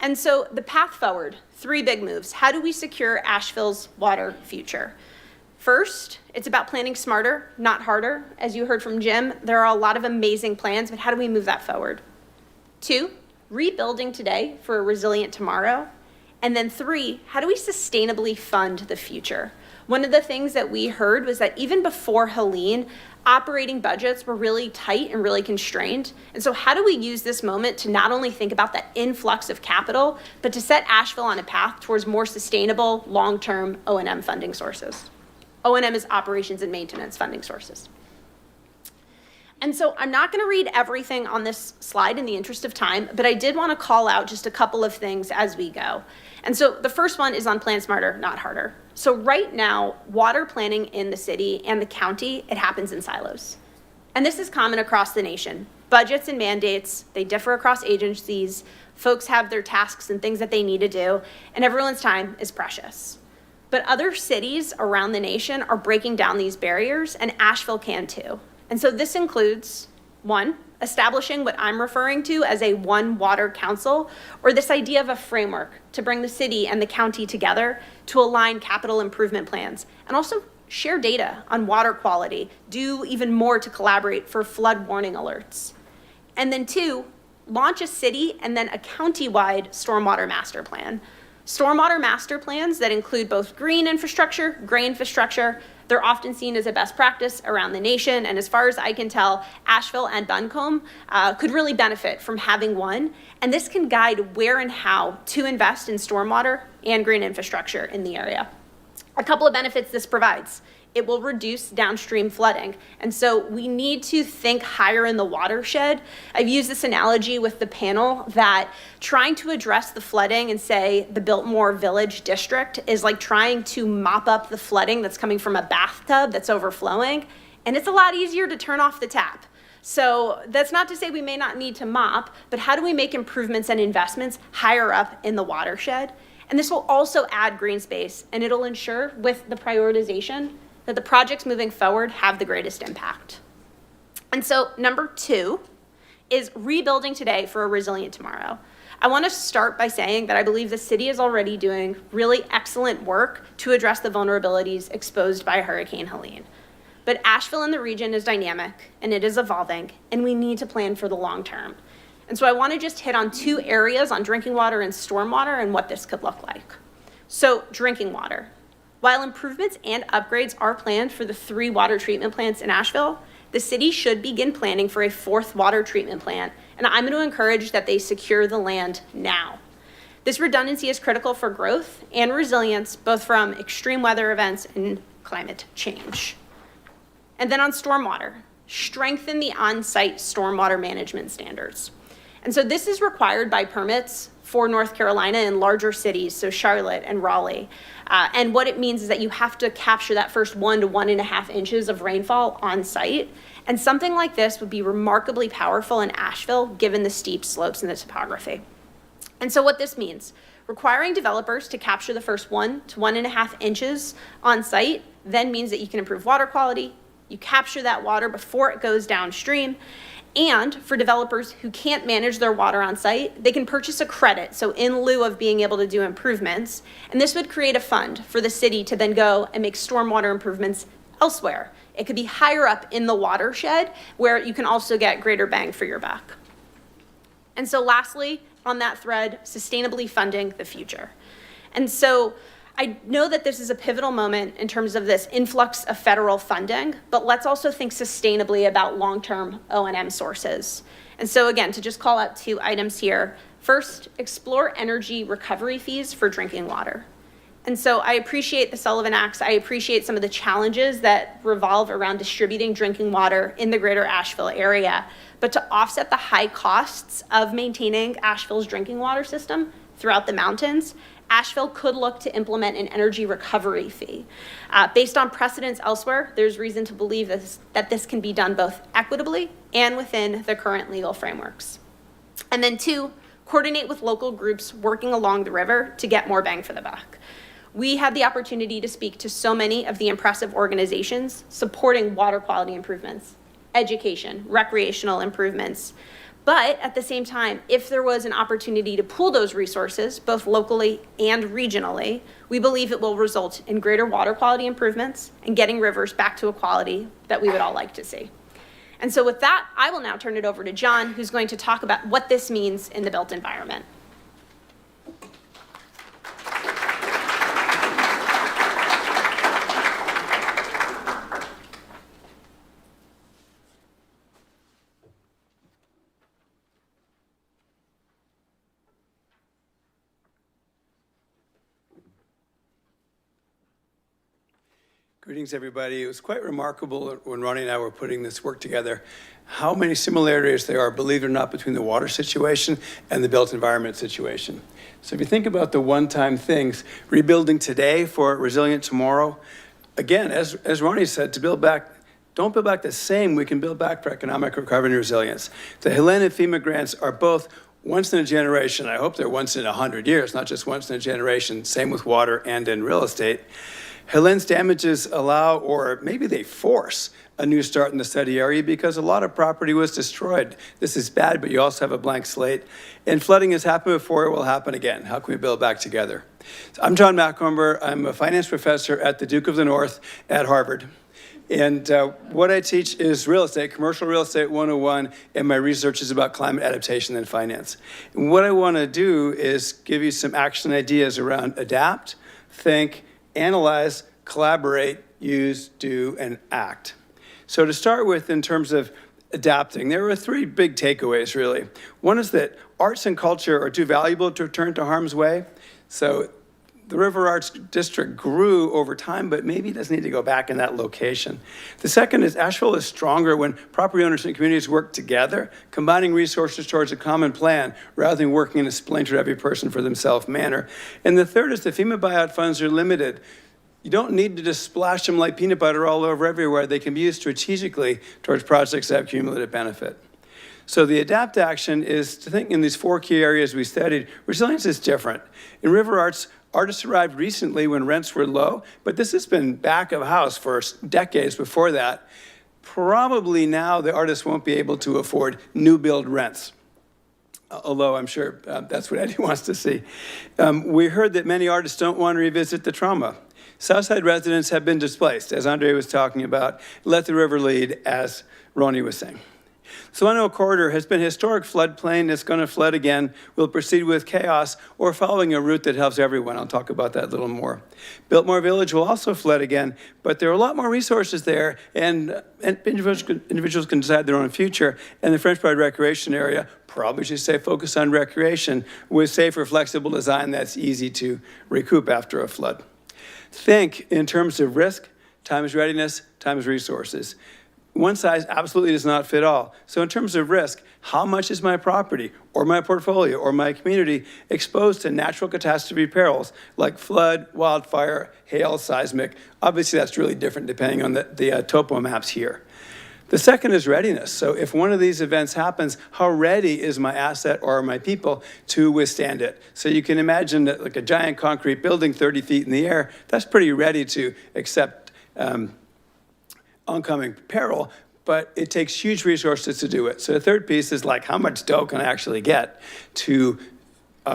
And so the path forward, 3 big moves. How do we secure Asheville's water future? First, it's about planning smarter, not harder. As you heard from Jim, there are a lot of amazing plans, but how do we move that forward? 2, rebuilding today for a resilient tomorrow. And then 3, how do we sustainably fund the future? One of the things that we heard was that even before Helene, Operating budgets were really tight and really constrained. And so how do we use this moment to not only think about that influx of capital, but to set Asheville on a path towards more sustainable, long-term O&M funding sources? O&M is operations and maintenance funding sources. And so I'm not going to read everything on this slide in the interest of time, but I did want to call out just a couple of things as we go. And so the first one is on plan smarter, not harder. So right now, water planning in the city and the county, it happens in silos. And this is common across the nation. Budgets and mandates, they differ across agencies. Folks have their tasks and things that they need to do, and everyone's time is precious. But other cities around the nation are breaking down these barriers, and Asheville can too. And so this includes, one, establishing what I'm referring to as a one water council, or this idea of a framework to bring the city and the county together to align capital improvement plans, and also share data on water quality, do even more to collaborate for flood warning alerts. And then two, launch a city and then a county-wide stormwater master plan. Stormwater master plans that include both green infrastructure, gray infrastructure, they're often seen as a best practice around the nation, and as far as I can tell, Asheville and Buncombe could really benefit from having one, and this can guide where and how to invest in stormwater and green infrastructure in the area. A couple of benefits this provides. It will reduce downstream flooding, and so we need to think higher in the watershed. I've used this analogy with the panel that trying to address the flooding in, say, the Biltmore Village district is like trying to mop up the flooding that's coming from a bathtub that's overflowing, and it's a lot easier to turn off the tap. So that's not to say we may not need to mop, but how do we make improvements and investments higher up in the watershed? And this will also add green space, and it'll ensure with the prioritization that the projects moving forward have the greatest impact. And so number two is rebuilding today for a resilient tomorrow. I want to start by saying that I believe the city is already doing really excellent work to address the vulnerabilities exposed by Hurricane Helene. But Asheville and the region is dynamic and it is evolving, and we need to plan for the long term. And so I want to just hit on two areas on drinking water and stormwater and what this could look like. So drinking water. While improvements and upgrades are planned for the 3 water treatment plants in Asheville, the city should begin planning for a 4th water treatment plant, and I'm going to encourage that they secure the land now. This redundancy is critical for growth and resilience, both from extreme weather events and climate change. And then on stormwater, strengthen the on-site stormwater management standards. And so this is required by permits for North Carolina in larger cities, so Charlotte and Raleigh. And what it means is that you have to capture that first 1 to 1.5 inches of rainfall on site. And something like this would be remarkably powerful in Asheville, given the steep slopes and the topography. And so what this means, requiring developers to capture the first 1 to 1.5 inches on site then means that you can improve water quality, you capture that water before it goes downstream, and for developers who can't manage their water on site, they can purchase a credit, so in lieu of being able to do improvements, and this would create a fund for the city to then go and make stormwater improvements elsewhere. It could be higher up in the watershed where you can also get greater bang for your buck. And so lastly, on that thread, sustainably funding the future. And so I know that this is a pivotal moment in terms of this influx of federal funding, but let's also think sustainably about long-term O&M sources. And so again, to just call out 2 items here. First, explore energy recovery fees for drinking water. And so I appreciate the Sullivan Acts. I appreciate some of the challenges that revolve around distributing drinking water in the greater Asheville area. But to offset the high costs of maintaining Asheville's drinking water system throughout the mountains, Asheville could look to implement an energy recovery fee. Based on precedents elsewhere, there's reason to believe that this can be done both equitably and within the current legal frameworks. And then 2, coordinate with local groups working along the river to get more bang for the buck. We had the opportunity to speak to so many of the impressive organizations supporting water quality improvements, education, recreational improvements. But at the same time, if there was an opportunity to pool those resources, both locally and regionally, we believe it will result in greater water quality improvements and getting rivers back to a quality that we would all like to see. And so with that, I will now turn it over to John, who's going to talk about what this means in the built environment. Greetings, everybody. It was quite remarkable when Ronnie and I were putting this work together, how many similarities there are, believe it or not, between the water situation and the built environment situation. So if you think about the one-time things, rebuilding today for resilient tomorrow, again, as Ronnie said, to build back, don't build back the same, we can build back for economic recovery and resilience. The HELEN and FEMA grants are both once in a generation. I hope they're once in 100 years, not just once in a generation, same with water and in real estate. HELEN's damages allow, or maybe they force, a new start in the study area because a lot of property was destroyed. This is bad, but you also have a blank slate. And flooding has happened before, it will happen again. How can we build back together? So I'm John Macomber. I'm a finance professor at the Duke of the North at Harvard. And what I teach is real estate, commercial real estate 101, and my research is about climate adaptation and finance. And what I want to do is give you some action ideas around adapt, think, analyze, collaborate, use, do, and act. So to start with, in terms of adapting, there were three big takeaways, really. One is that arts and culture are too valuable to return to harm's way. So the River Arts District grew over time, but maybe it doesn't need to go back in that location. The second is Asheville is stronger when property owners and communities work together, combining resources towards a common plan rather than working in a splintered every person for themselves manner. And the third is the FEMA buyout funds are limited. You don't need to just splash them like peanut butter all over everywhere. They can be used strategically towards projects that have cumulative benefit. So the adapt action is to think in these four key areas we studied. Resilience is different. In River Arts, artists arrived recently when rents were low, but this has been back of house for decades before that. Probably now the artists won't be able to afford new build rents, although I'm sure that's what Eddie wants to see. We heard that many artists don't want to revisit the trauma. Southside residents have been displaced, as Andre was talking about. Let the river lead, as Ronnie was saying. Solano Corridor has been a historic floodplain. It's going to flood again. We'll proceed with chaos or following a route that helps everyone. I'll talk about that a little more. Biltmore Village will also flood again, but there are a lot more resources there, and individuals can decide their own future. And the French Pride Recreation Area probably should say focus on recreation with safer, flexible design that's easy to recoup after a flood. Think in terms of risk, times readiness, times resources. One size absolutely does not fit all. So in terms of risk, how much is my property or my portfolio or my community exposed to natural catastrophe perils like flood, wildfire, hail, seismic? Obviously, that's really different depending on the topo maps here. The second is readiness. So if one of these events happens, how ready is my asset or my people to withstand it? So you can imagine that like a giant concrete building 30 feet in the air, that's pretty ready to accept oncoming peril, but it takes huge resources to do it. So the third piece is like, how much dough can I actually get to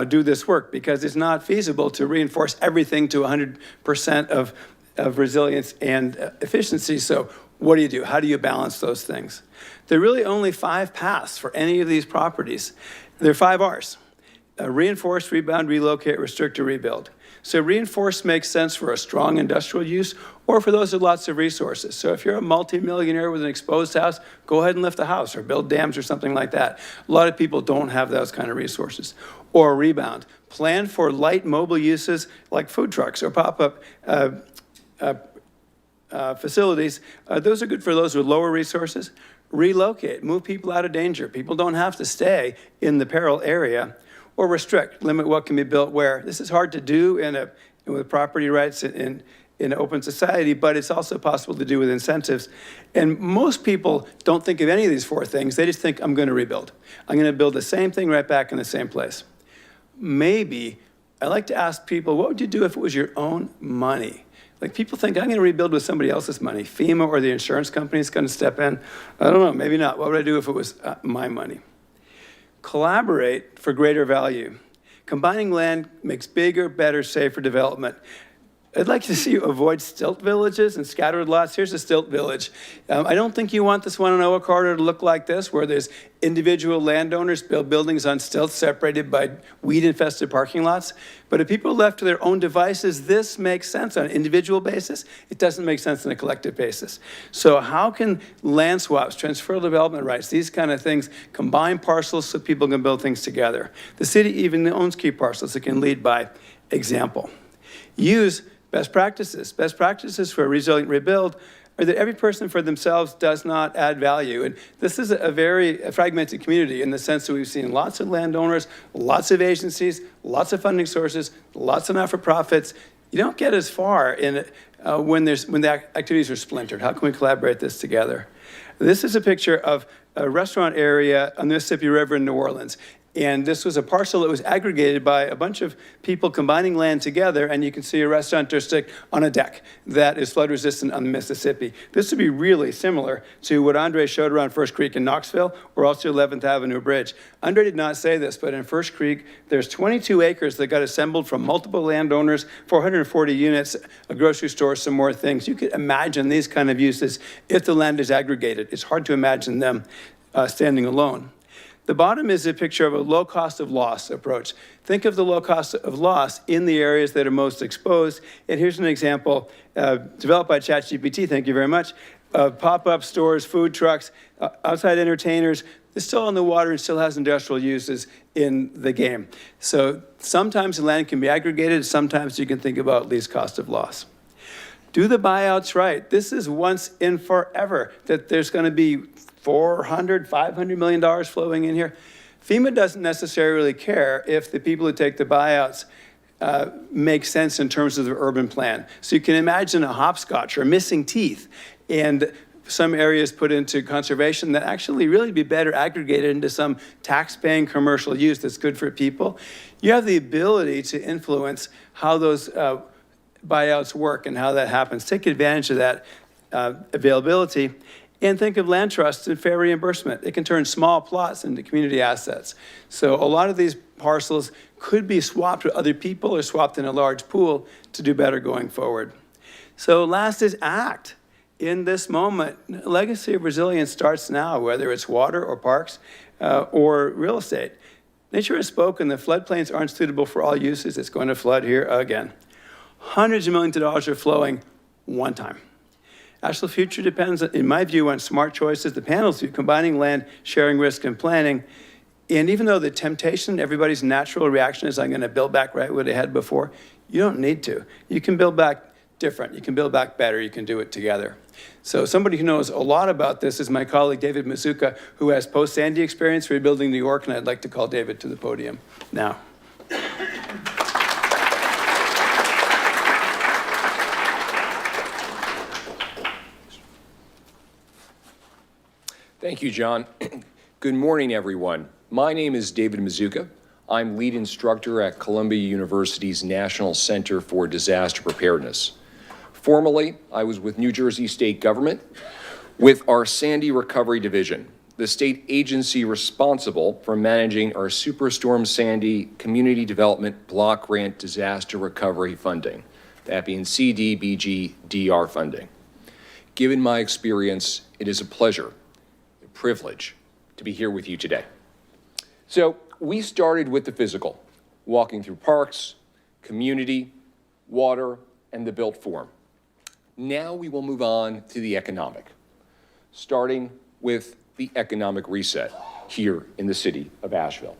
do this work? Because it's not feasible to reinforce everything to 100% of resilience and efficiency. So what do? How do you balance those things? There are really only 5 paths for any of these properties. There are 5 R's. Reinforce, rebound, relocate, restrict, or rebuild. So reinforce makes sense for a strong industrial use or for those with lots of resources. So if you're a multimillionaire with an exposed house, go ahead and lift the house or build dams or something like that. A lot of people don't have those kind of resources. Or rebound. Plan for light mobile uses like food trucks or pop-up facilities. Those are good for those with lower resources. Relocate, move people out of danger. People don't have to stay in the peril area. Or restrict, limit what can be built where. This is hard to do with property rights in an open society, but it's also possible to do with incentives. And most people don't think of any of these 4 things. They just think, I'm going to rebuild. I'm going to build the same thing right back in the same place. Maybe, I like to ask people, what would you do if it was your own money? Like people think, I'm going to rebuild with somebody else's money. FEMA or the insurance company is going to step in. I don't know, maybe not. What would I do if it was my money? Collaborate for greater value. Combining land makes bigger, better, safer development. I'd like to see you avoid stilt villages and scattered lots. Here's a stilt village. I don't think you want this Wananoa corridor to look like this, where there's individual landowners build buildings on stilts separated by weed-infested parking lots. But if people are left to their own devices, this makes sense on an individual basis. It doesn't make sense on a collective basis. So how can land swaps, transferable development rights, these kind of things, combine parcels so people can build things together? The city even owns key parcels. It can lead by example. Use Best practices. Best practices for a resilient rebuild are that every person for themselves does not add value. And this is a very fragmented community in the sense that we've seen lots of landowners, lots of agencies, lots of funding sources, lots of not-for-profits. You don't get as far in when the activities are splintered. How can we collaborate this together? This is a picture of a restaurant area on the Mississippi River in New Orleans. And this was a parcel that was aggregated by a bunch of people combining land together, and you can see a restaurant district on a deck that is flood resistant on the Mississippi. This would be really similar to what Andre showed around First Creek in Knoxville, or also 11th Avenue Bridge. Andre did not say this, but in First Creek, there's 22 acres that got assembled from multiple landowners, 440 units, a grocery store, some more things. You could imagine these kind of uses if the land is aggregated. It's hard to imagine them standing alone. The bottom is a picture of a low cost of loss approach. Think of the low cost of loss in the areas that are most exposed. And here's an example developed by ChatGPT, thank you very much, of pop-up stores, food trucks, outside entertainers. It's still on the water and still has industrial uses in the game. So sometimes the land can be aggregated, sometimes you can think about least cost of loss. Do the buyouts right. This is once in forever that there's going to be $400, $500 million flowing in here. FEMA doesn't necessarily care if the people who take the buyouts make sense in terms of the urban plan. So you can imagine a hopscotch or missing teeth and some areas put into conservation that actually really be better aggregated into some tax-paying commercial use that's good for people. You have the ability to influence how those buyouts work and how that happens. Take advantage of that availability. And think of land trusts and fair reimbursement. It can turn small plots into community assets. So a lot of these parcels could be swapped with other people or swapped in a large pool to do better going forward. So last is act. In this moment, legacy of resilience starts now, whether it's water or parks or real estate. Nature has spoken, the floodplains aren't suitable for all uses. It's going to flood here again. Hundreds of millions of dollars are flowing one time. Asheville's future depends, in my view, on smart choices, the panel's view, combining land, sharing risk, and planning. And even though the temptation, everybody's natural reaction is, I'm going to build back right where they had before, you don't need to. You can build back different. You can build back better. You can do it together. So somebody who knows a lot about this is my colleague, David Mazuka, who has post-Sandy experience rebuilding New York, and I'd like to call David to the podium now. Thank you, John. Good morning, everyone. My name is David Mazuka. I'm lead instructor at Columbia University's National Center for Disaster Preparedness. Formerly, I was with New Jersey State Government with our Sandy Recovery Division, the state agency responsible for managing our Superstorm Sandy Community Development Block Grant Disaster Recovery funding, that being CDBG-DR funding. Given my experience, it is a pleasure, a privilege to be here with you today. So we started with the physical, walking through parks, community, water, and the built form. Now we will move on to the economic, starting with the economic reset here in the city of Asheville.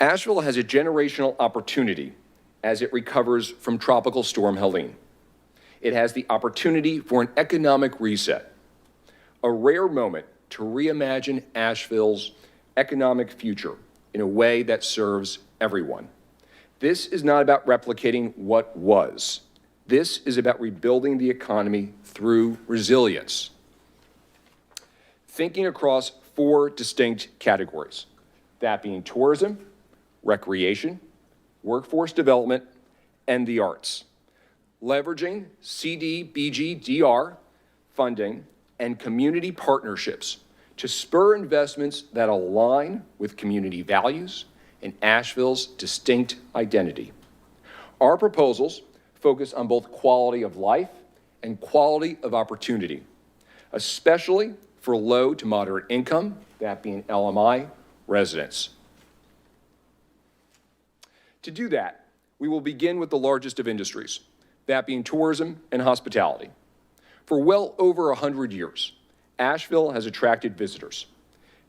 Asheville has a generational opportunity as it recovers from Tropical Storm Helene. It has the opportunity for an economic reset, a rare moment to reimagine Asheville's economic future in a way that serves everyone. This is not about replicating what was. This is about rebuilding the economy through resilience. Thinking across 4 distinct categories, that being tourism, recreation, workforce development, and the arts. Leveraging CDBG-DR funding and community partnerships to spur investments that align with community values and Asheville's distinct identity. Our proposals focus on both quality of life and quality of opportunity, especially for low to moderate income, that being LMI, residents. To do that, we will begin with the largest of industries, that being tourism and hospitality. For well over 100 years, Asheville has attracted visitors.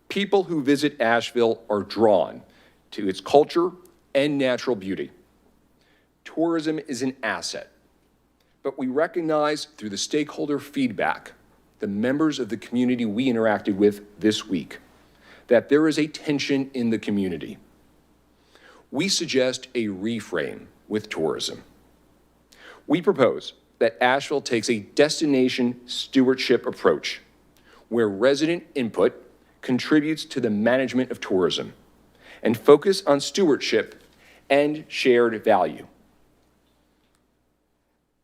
People who visit Asheville are drawn to its culture and natural beauty. tourism is an asset, but we recognize through the stakeholder feedback, the members of the community we interacted with this week, that there is a tension in the community. We suggest a reframe with tourism. We propose that Asheville takes a destination stewardship approach where resident input contributes to the management of tourism and focus on stewardship and shared value.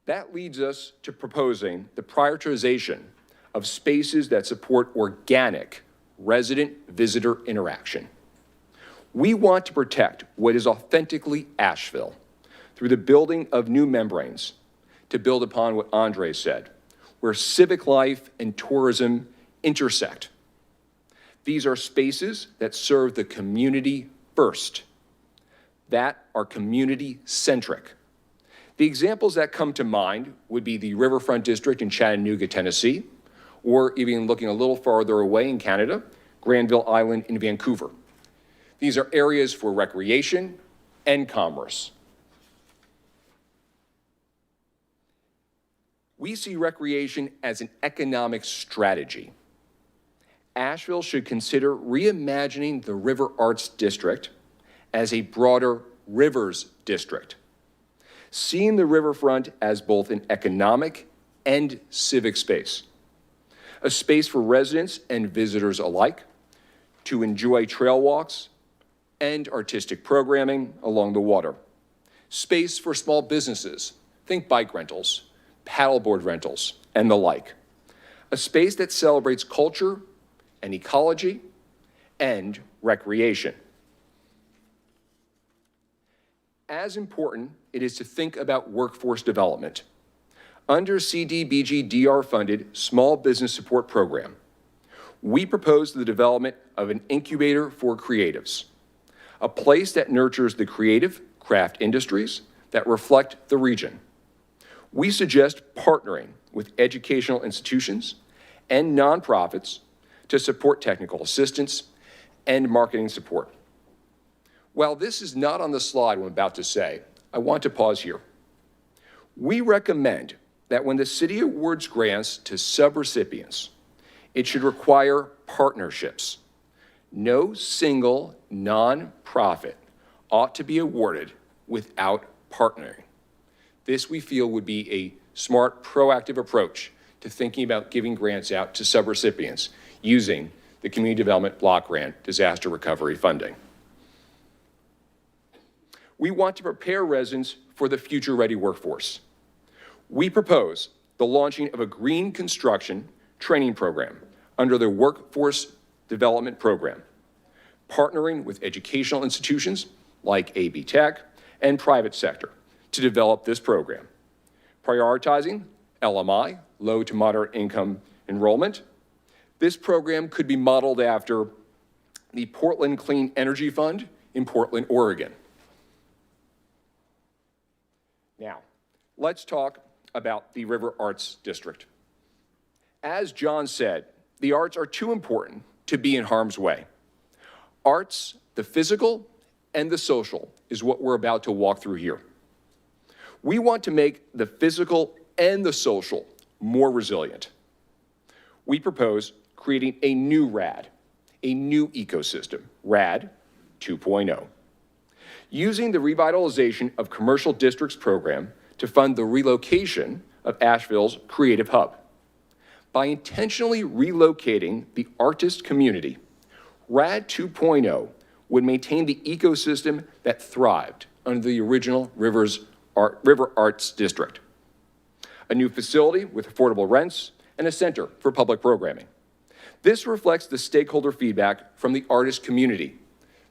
That leads us to proposing the prioritization of spaces that support organic resident-visitor interaction. We want to protect what is authentically Asheville through the building of new membranes, to build upon what Andre said, where civic life and tourism intersect. These are spaces that serve the community first, that are community-centric. The examples that come to mind would be the Riverfront District in Chattanooga, Tennessee, or even looking a little farther away in Canada, Granville Island in Vancouver. These are areas for recreation and commerce. We see recreation as an economic strategy. Asheville should consider reimagining the River Arts District as a broader rivers district, seeing the riverfront as both an economic and civic space, a space for residents and visitors alike to enjoy trail walks and artistic programming along the water, space for small businesses, think bike rentals, paddleboard rentals, and the like, a space that celebrates culture and ecology and recreation. As important, it is to think about workforce development. Under CDBG DR-funded Small Business Support Program, we propose the development of an incubator for creatives, a place that nurtures the creative craft industries that reflect the region. We suggest partnering with educational institutions and nonprofits to support technical assistance and marketing support. While this is not on the slide I'm about to say, I want to pause here. We recommend that when the city awards grants to subrecipients, it should require partnerships. No single nonprofit ought to be awarded without partnering. This, we feel, would be a smart, proactive approach to thinking about giving grants out to subrecipients using the Community Development Block Grant Disaster Recovery Funding. We want to prepare residents for the future-ready workforce. We propose the launching of a green construction training program under the Workforce Development Program, partnering with educational institutions like AB Tech and private sector to develop this program, prioritizing LMI, low to moderate income enrollment. This program could be modeled after the Portland Clean Energy Fund in Portland, Oregon. Now, let's talk about the River Arts District. As John said, the arts are too important to be in harm's way. Arts, the physical and the social, is what we're about to walk through here. We want to make the physical and the social more resilient. We propose creating a new RAD, a new ecosystem, RAD 2.0, using the Revitalization of Commercial Districts program to fund the relocation of Asheville's creative hub. By intentionally relocating the artist community, RAD 2.0 would maintain the ecosystem that thrived under the original River Arts District. A new facility with affordable rents and a center for public programming. This reflects the stakeholder feedback from the artist community,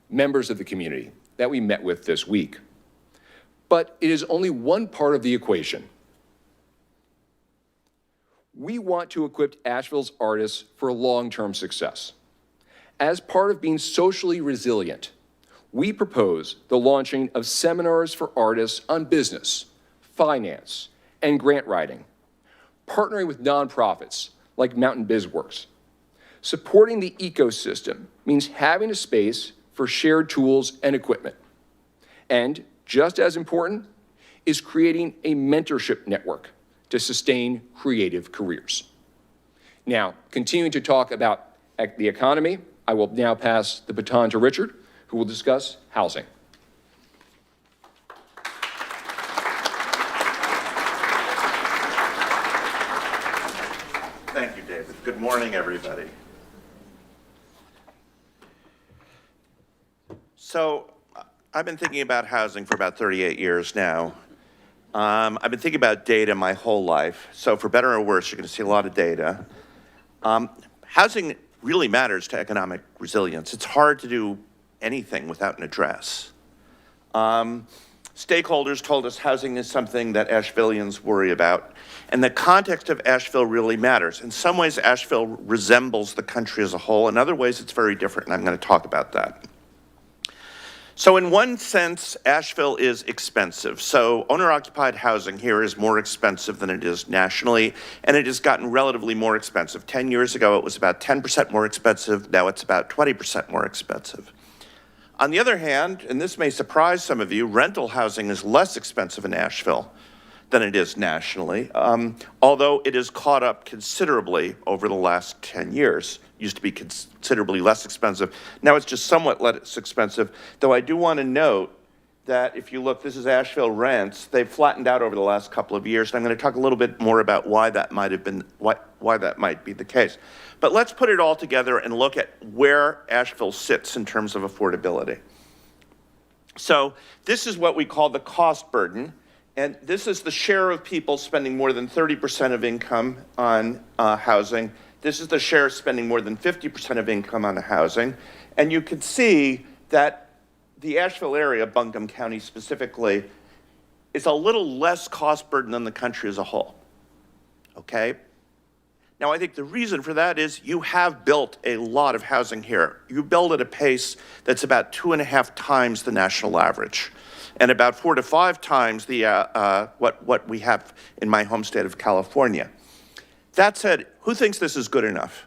members of the community that we met with this week. But it is only one part of the equation. We want to equip Asheville's artists for long-term success. As part of being socially resilient, we propose the launching of seminars for artists on business, finance, and grant writing, partnering with nonprofits like Mountain BizWorks. Supporting the ecosystem means having a space for shared tools and equipment. And just as important, is creating a mentorship network to sustain creative careers. Now, continuing to talk about the economy, I will now pass the baton to Richard, who will discuss housing. Thank you, David. Good morning, everybody. So, I've been thinking about housing for about 38 years now. I've been thinking about data my whole life. So, for better or worse, you're going to see a lot of data. Housing really matters to economic resilience. It's hard to do anything without an address. Stakeholders told us housing is something that Ashevilleans worry about. And the context of Asheville really matters. In some ways, Asheville resembles the country as a whole. In other ways, it's very different, and I'm going to talk about that. So in one sense, Asheville is expensive. So owner-occupied housing here is more expensive than it is nationally, and it has gotten relatively more expensive. 10 years ago, it was about 10% more expensive. Now it's about 20% more expensive. On the other hand, and this may surprise some of you, rental housing is less expensive in Asheville than it is nationally, although it has caught up considerably over the last 10 years. It used to be considerably less expensive. Now it's just somewhat less expensive, though I do want to note that if you look, this is Asheville rents. They've flattened out over the last couple of years, and I'm going to talk a little bit more about why that might have been, why that might be the case. But let's put it all together and look at where Asheville sits in terms of affordability. So this is what we call the cost burden. And this is the share of people spending more than 30% of income on housing. This is the share spending more than 50% of income on housing. And you can see that the Asheville area, Buncombe County specifically, is a little less cost burden than the country as a whole. Okay? Now, I think the reason for that is you have built a lot of housing here. You build at a pace that's about 2.5 times the national average, and about 4 to 5 times the what we have in my home state of California. That said, who thinks this is good enough?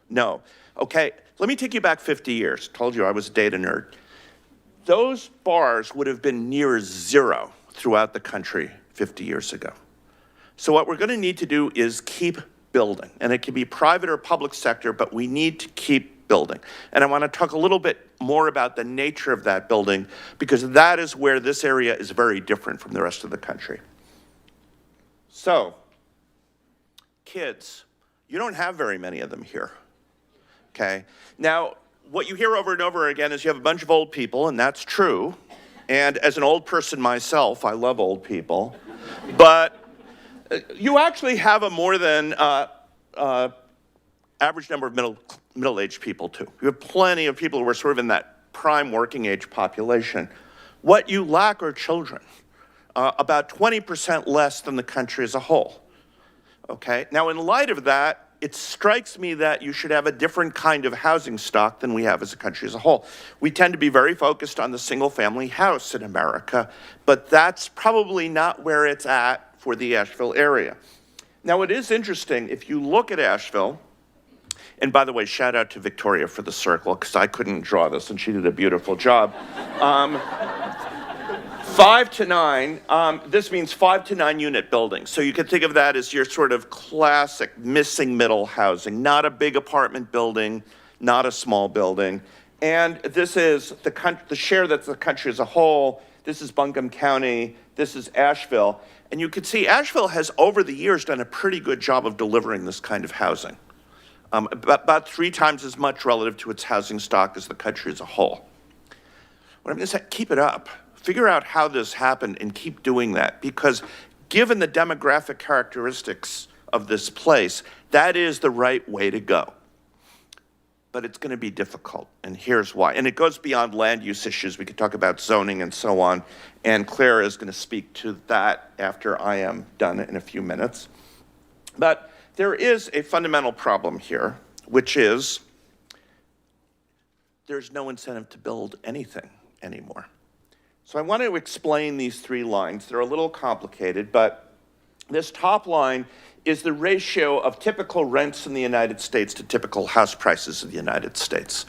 No. Okay, let me take you back 50 years. Told you I was a data nerd. Those bars would have been near zero throughout the country 50 years ago. So what we're going to need to do is keep building, and it can be private or public sector, but we need to keep building. And I want to talk a little bit more about the nature of that building, because that is where this area is very different from the rest of the country. So, kids, you don't have very many of them here, okay? Now, what you hear over and over again is you have a bunch of old people, and that's true. And as an old person myself, I love old people. But you actually have a more than average number of middle-aged people, too. You have plenty of people who are sort of in that prime working age population. What you lack are children, about 20% less than the country as a whole. Okay? Now, in light of that, it strikes me that you should have a different kind of housing stock than we have as a country as a whole. We tend to be very focused on the single-family house in America, but that's probably not where it's at for the Asheville area. Now, it is interesting, if you look at Asheville, and by the way, shout out to Victoria for the circle, because I couldn't draw this, and she did a beautiful job. 5 to 9, this means 5 to 9 unit buildings. So you can think of that as your sort of classic missing middle housing, not a big apartment building, not a small building. And this is the share that's the country as a whole. This is Buncombe County, this is Asheville. And you can see Asheville has over the years done a pretty good job of delivering this kind of housing. About 3 times as much relative to its housing stock as the country as a whole. What I'm going to say, keep it up. Figure out how this happened and keep doing that, because given the demographic characteristics of this place, that is the right way to go. But it's going to be difficult, and here's why. And it goes beyond land use issues. We could talk about zoning and so on, and Claire is going to speak to that after I am done in a few minutes. But there is a fundamental problem here, which is there's no incentive to build anything anymore. So I want to explain these 3 lines. They're a little complicated, but this top line is the ratio of typical rents in the United States to typical house prices in the United States.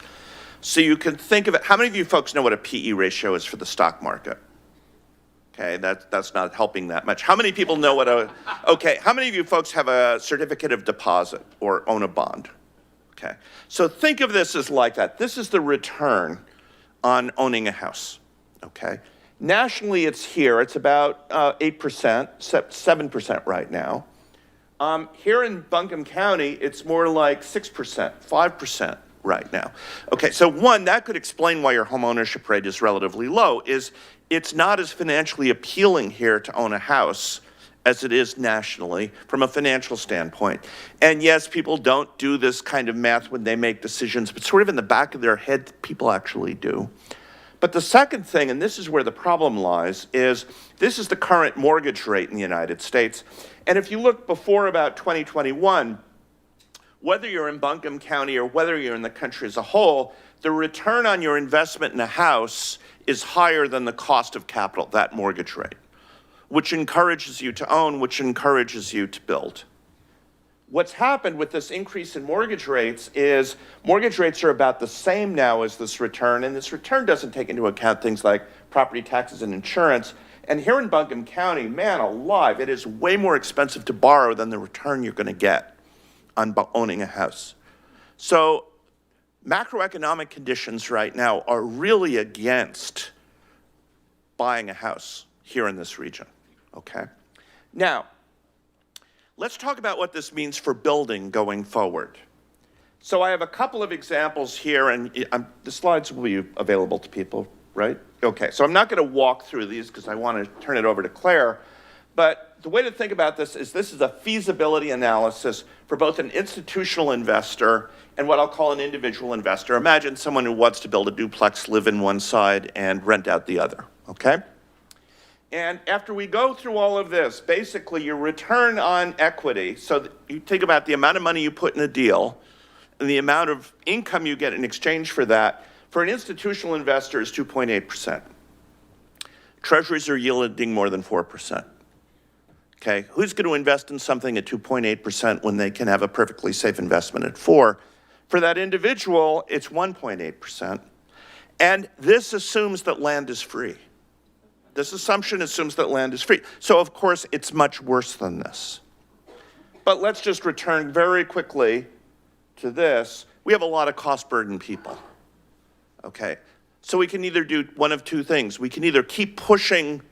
So you can think of it, how many of you folks know what a PE ratio is for the stock market? Okay, that's not helping that much. How many people know what okay, how many of you folks have a certificate of deposit or own a bond? Okay, so think of this as like that. This is the return on owning a house, okay? Nationally, it's here. It's about 8%, 7% right now. Here in Buncombe County, it's more like 6%, 5% right now. Okay, so one, that could explain why your home ownership rate is relatively low, is it's not as financially appealing here to own a house as it is nationally from a financial standpoint. And yes, people don't do this kind of math when they make decisions, but sort of in the back of their head, people actually do. But the second thing, and this is where the problem lies, is this is the current mortgage rate in the United States. And if you look before about 2021, whether you're in Buncombe County or whether you're in the country as a whole, the return on your investment in a house is higher than the cost of capital, that mortgage rate, which encourages you to own, which encourages you to build. What's happened with this increase in mortgage rates is mortgage rates are about the same now as this return, and this return doesn't take into account things like property taxes and insurance. And here in Buncombe County, man alive, it is way more expensive to borrow than the return you're going to get on owning a house. So macroeconomic conditions right now are really against buying a house here in this region, okay? Now, let's talk about what this means for building going forward. So I have a couple of examples here, and the slides will be available to people, right? Okay, so I'm not going to walk through these because I want to turn it over to Claire, but the way to think about this is a feasibility analysis for both an institutional investor and what I'll call an individual investor. Imagine someone who wants to build a duplex, live in one side, and rent out the other, okay? And after we go through all of this, basically your return on equity, so you think about the amount of money you put in a deal and the amount of income you get in exchange for that, for an institutional investor is 2.8%. Treasuries are yielding more than 4%. Okay, who's going to invest in something at 2.8% when they can have a perfectly safe investment at 4%? For that individual, it's 1.8%. And this assumes that land is free. This assumption assumes that land is free. So of course, it's much worse than this. But let's just return very quickly to this. We have a lot of cost-burdened people, okay? So we can either do one of two things. We can either keep pushing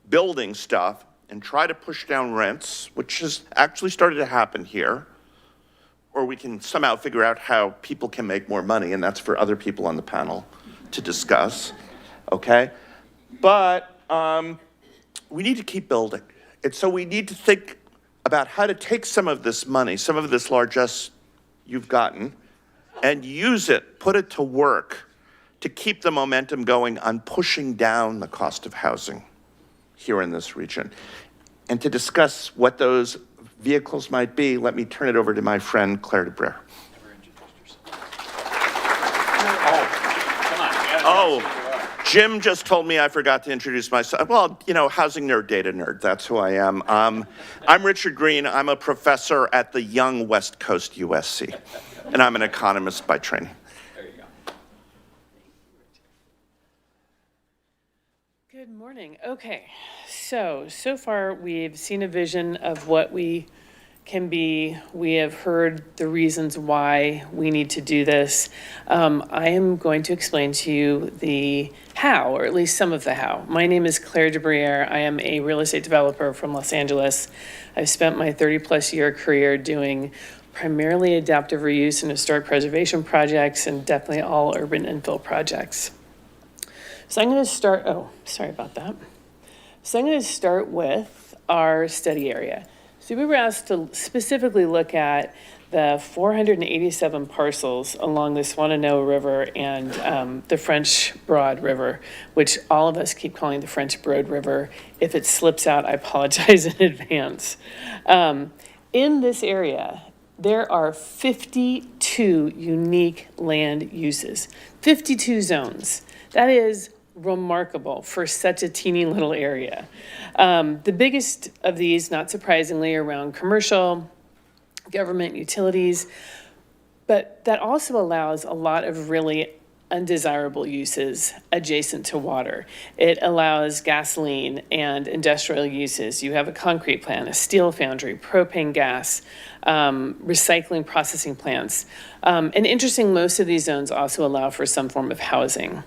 building stuff and try to push down rents, which has actually started to happen here, or we can somehow figure out how people can make more money, and that's for other people on the panel to discuss, okay? But we need to keep building. And so we need to think about how to take some of this money, some of this largesse you've gotten, and use it, put it to work to keep the momentum going on pushing down the cost of housing here in this region. And to discuss what those vehicles might be, let me turn it over to my friend Claire DeBriere. Jim just told me I forgot to introduce myself. Well, you know, housing nerd, data nerd, that's who I am. I'm Richard Green. I'm a professor at the young West Coast USC, and I'm an economist by training. There you go. Good morning. Okay, so far we've seen a vision of what we can be. We have heard the reasons why we need to do this. I am going to explain to you the how, or at least some of the how. My name is Claire DeBriere. I am a real estate developer from Los Angeles. I've spent my 30-plus year career doing primarily adaptive reuse and historic preservation projects, and definitely all urban infill projects. So I'm going to start, sorry about that. So I'm going to start with our study area. So we were asked to specifically look at the 487 parcels along the Swannanoa River and the French Broad River, which all of us keep calling the French Broad River. If it slips out, I apologize in advance. In this area, there are 52 unique land uses, 52 zones. That is remarkable for such a teeny little area. The biggest of these, not surprisingly, are around commercial, government, utilities, but that also allows a lot of really undesirable uses adjacent to water. It allows gasoline and industrial uses. You have a concrete plant, a steel foundry, propane gas, recycling processing plants. And interesting, most of these zones also allow for some form of housing.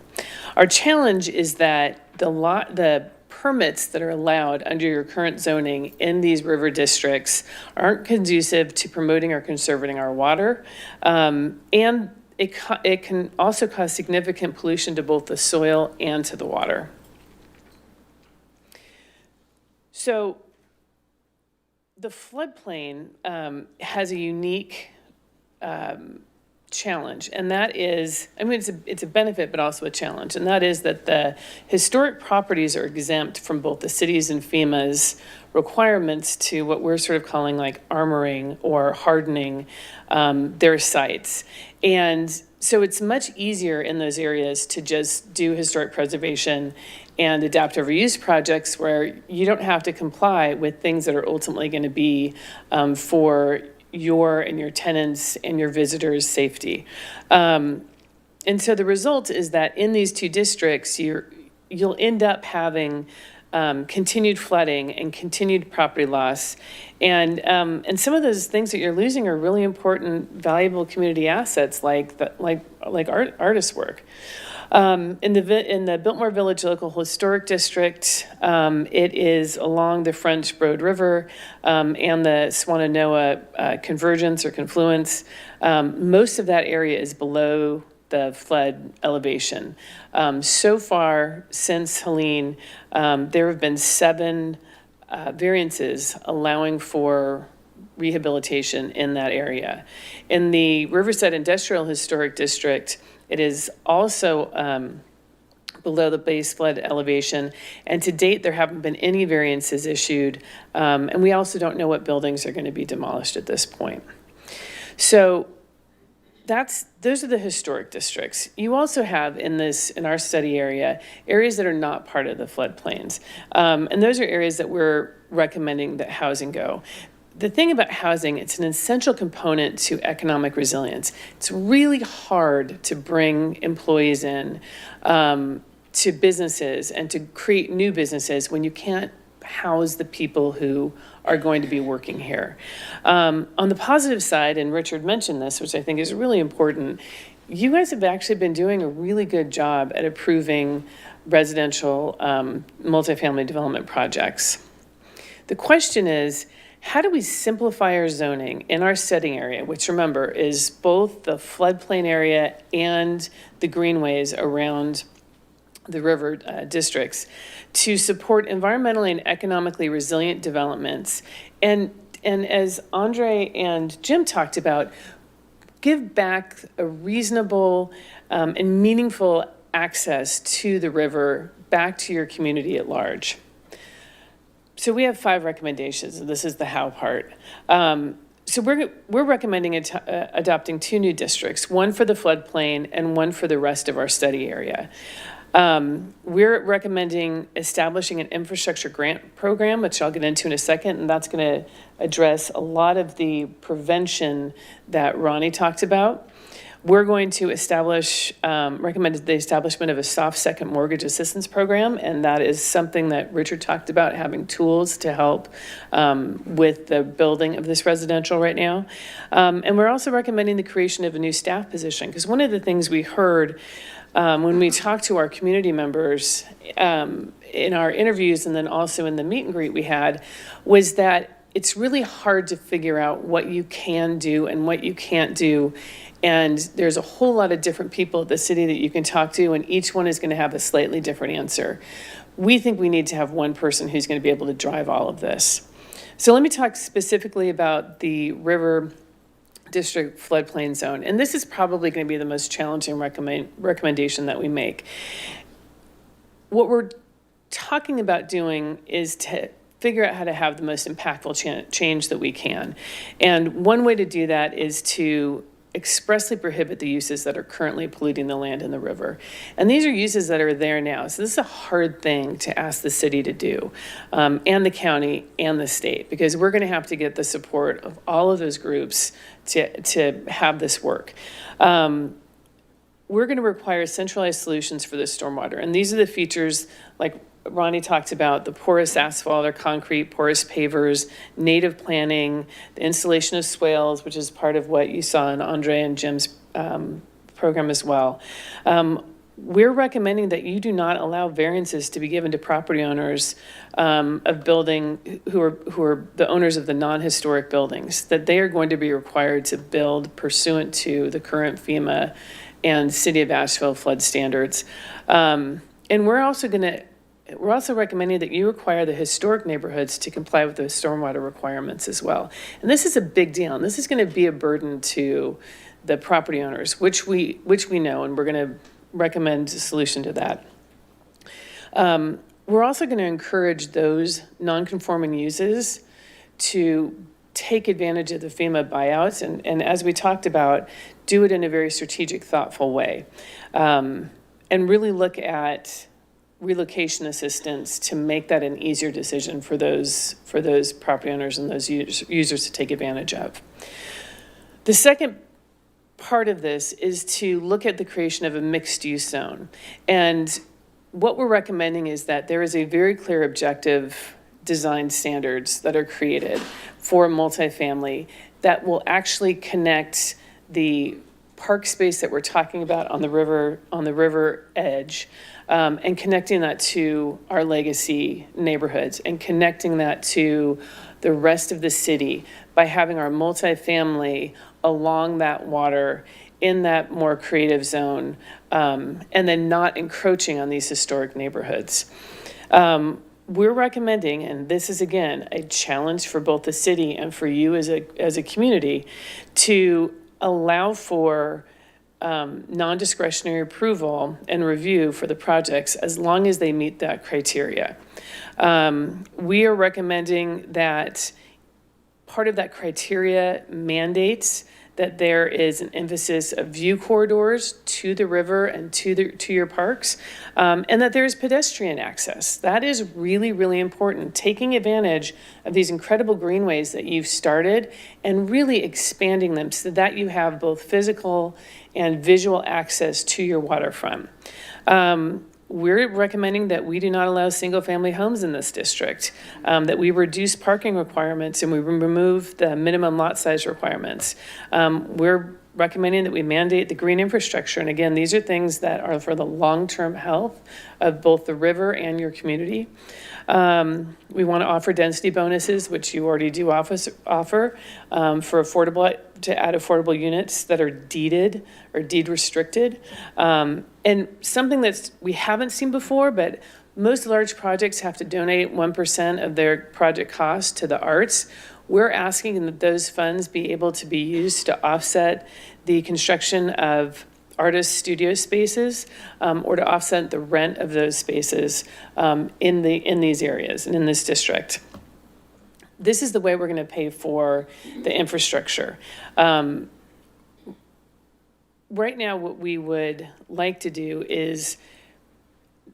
Our challenge is that the permits that are allowed under your current zoning in these river districts aren't conducive to promoting or conserving our water. And it can also cause significant pollution to both the soil and to the water. So the floodplain has a unique challenge, and that is, I mean, it's a benefit, but also a challenge, and that is that the historic properties are exempt from both the city's and FEMA's requirements to what we're sort of calling like armoring or hardening their sites. And so it's much easier in those areas to just do historic preservation and adaptive reuse projects where you don't have to comply with things that are ultimately going to be for your and your tenants and your visitors' safety. And so the result is that in these two districts, you'll end up having continued flooding and continued property loss. And some of those things that you're losing are really important, valuable community assets like artist work. In the Biltmore Village Local Historic District, it is along the French Broad River and the Swannanoa convergence or confluence. Most of that area is below the flood elevation. So far, since Helene, there have been 7 variances allowing for rehabilitation in that area. In the Riverside Industrial Historic District, it is also below the base flood elevation, and to date, there haven't been any variances issued, and we also don't know what buildings are going to be demolished at this point. So those are the historic districts. You also have in our study area, areas that are not part of the floodplains. And those are areas that we're recommending that housing go. The thing about housing, it's an essential component to economic resilience. It's really hard to bring employees in to businesses and to create new businesses when you can't house the people who are going to be working here. On the positive side, and Richard mentioned this, which I think is really important, you guys have actually been doing a really good job at approving residential multifamily development projects. The question is, how do we simplify our zoning in our setting area, which remember is both the floodplain area and the greenways around the river districts, to support environmentally and economically resilient developments? And as Andre and Jim talked about, give back a reasonable and meaningful access to the river back to your community at large. So we have 5 recommendations, and this is the how part. So we're recommending adopting 2 new districts, one for the floodplain and one for the rest of our study area. We're recommending establishing an infrastructure grant program, which I'll get into in a second, and that's going to address a lot of the prevention that Ronnie talked about. We're going to recommend the establishment of a soft second mortgage assistance program, and that is something that Richard talked about, having tools to help with the building of this residential right now. And we're also recommending the creation of a new staff position, because one of the things we heard when we talked to our community members in our interviews and then also in the meet and greet we had was that it's really hard to figure out what you can do and what you can't do. And there's a whole lot of different people at the city that you can talk to, and each one is going to have a slightly different answer. We think we need to have one person who's going to be able to drive all of this. So let me talk specifically about the River District floodplain zone. And this is probably going to be the most challenging recommendation that we make. What we're talking about doing is to figure out how to have the most impactful change that we can. And one way to do that is to expressly prohibit the uses that are currently polluting the land in the river. And these are uses that are there now. So this is a hard thing to ask the city to do, and the county and the state, because we're going to have to get the support of all of those groups to have this work. we're going to require centralized solutions for the stormwater. And these are the features, like Ronnie talked about, the porous asphalt or concrete, porous pavers, native planning, the installation of swales, which is part of what you saw in Andre and Jim's program as well. We're recommending that you do not allow variances to be given to property owners of building who are the owners of the non-historic buildings, that they are going to be required to build pursuant to the current FEMA and City of Asheville flood standards. And we're also recommending that you require the historic neighborhoods to comply with the stormwater requirements as well. And this is a big deal, and this is going to be a burden to the property owners, which we know, and we're going to recommend a solution to that. We're also going to encourage those non-conforming uses to take advantage of the FEMA buyouts, and as we talked about, do it in a very strategic, thoughtful way, and really look at relocation assistance to make that an easier decision for those property owners and those users to take advantage of. The second part of this is to look at the creation of a mixed-use zone. And what we're recommending is that there is a very clear objective design standards that are created for multifamily that will actually connect the park space that we're talking about on the river edge, and connecting that to our legacy neighborhoods and connecting that to the rest of the city by having our multifamily along that water in that more creative zone, and then not encroaching on these historic neighborhoods. We're recommending, and this is again a challenge for both the city and for you as a community, to allow for non-discretionary approval and review for the projects as long as they meet that criteria. We are recommending that part of that criteria mandates that there is an emphasis of view corridors to the river and to your parks, and that there's pedestrian access. That is really, really important. Taking advantage of these incredible greenways that you've started and really expanding them so that you have both physical and visual access to your waterfront. We're recommending that we do not allow single-family homes in this district, that we reduce parking requirements and we remove the minimum lot size requirements. We're recommending that we mandate the green infrastructure. And again, these are things that are for the long-term health of both the river and your community. We want to offer density bonuses, which you already do offer for to add affordable units that are deeded or deed restricted. And something that we haven't seen before, but most large projects have to donate 1% of their project cost to the arts. We're asking that those funds be able to be used to offset the construction of artist studio spaces, or to offset the rent of those spaces in these areas and in this district. This is the way we're going to pay for the infrastructure. Right now, what we would like to do is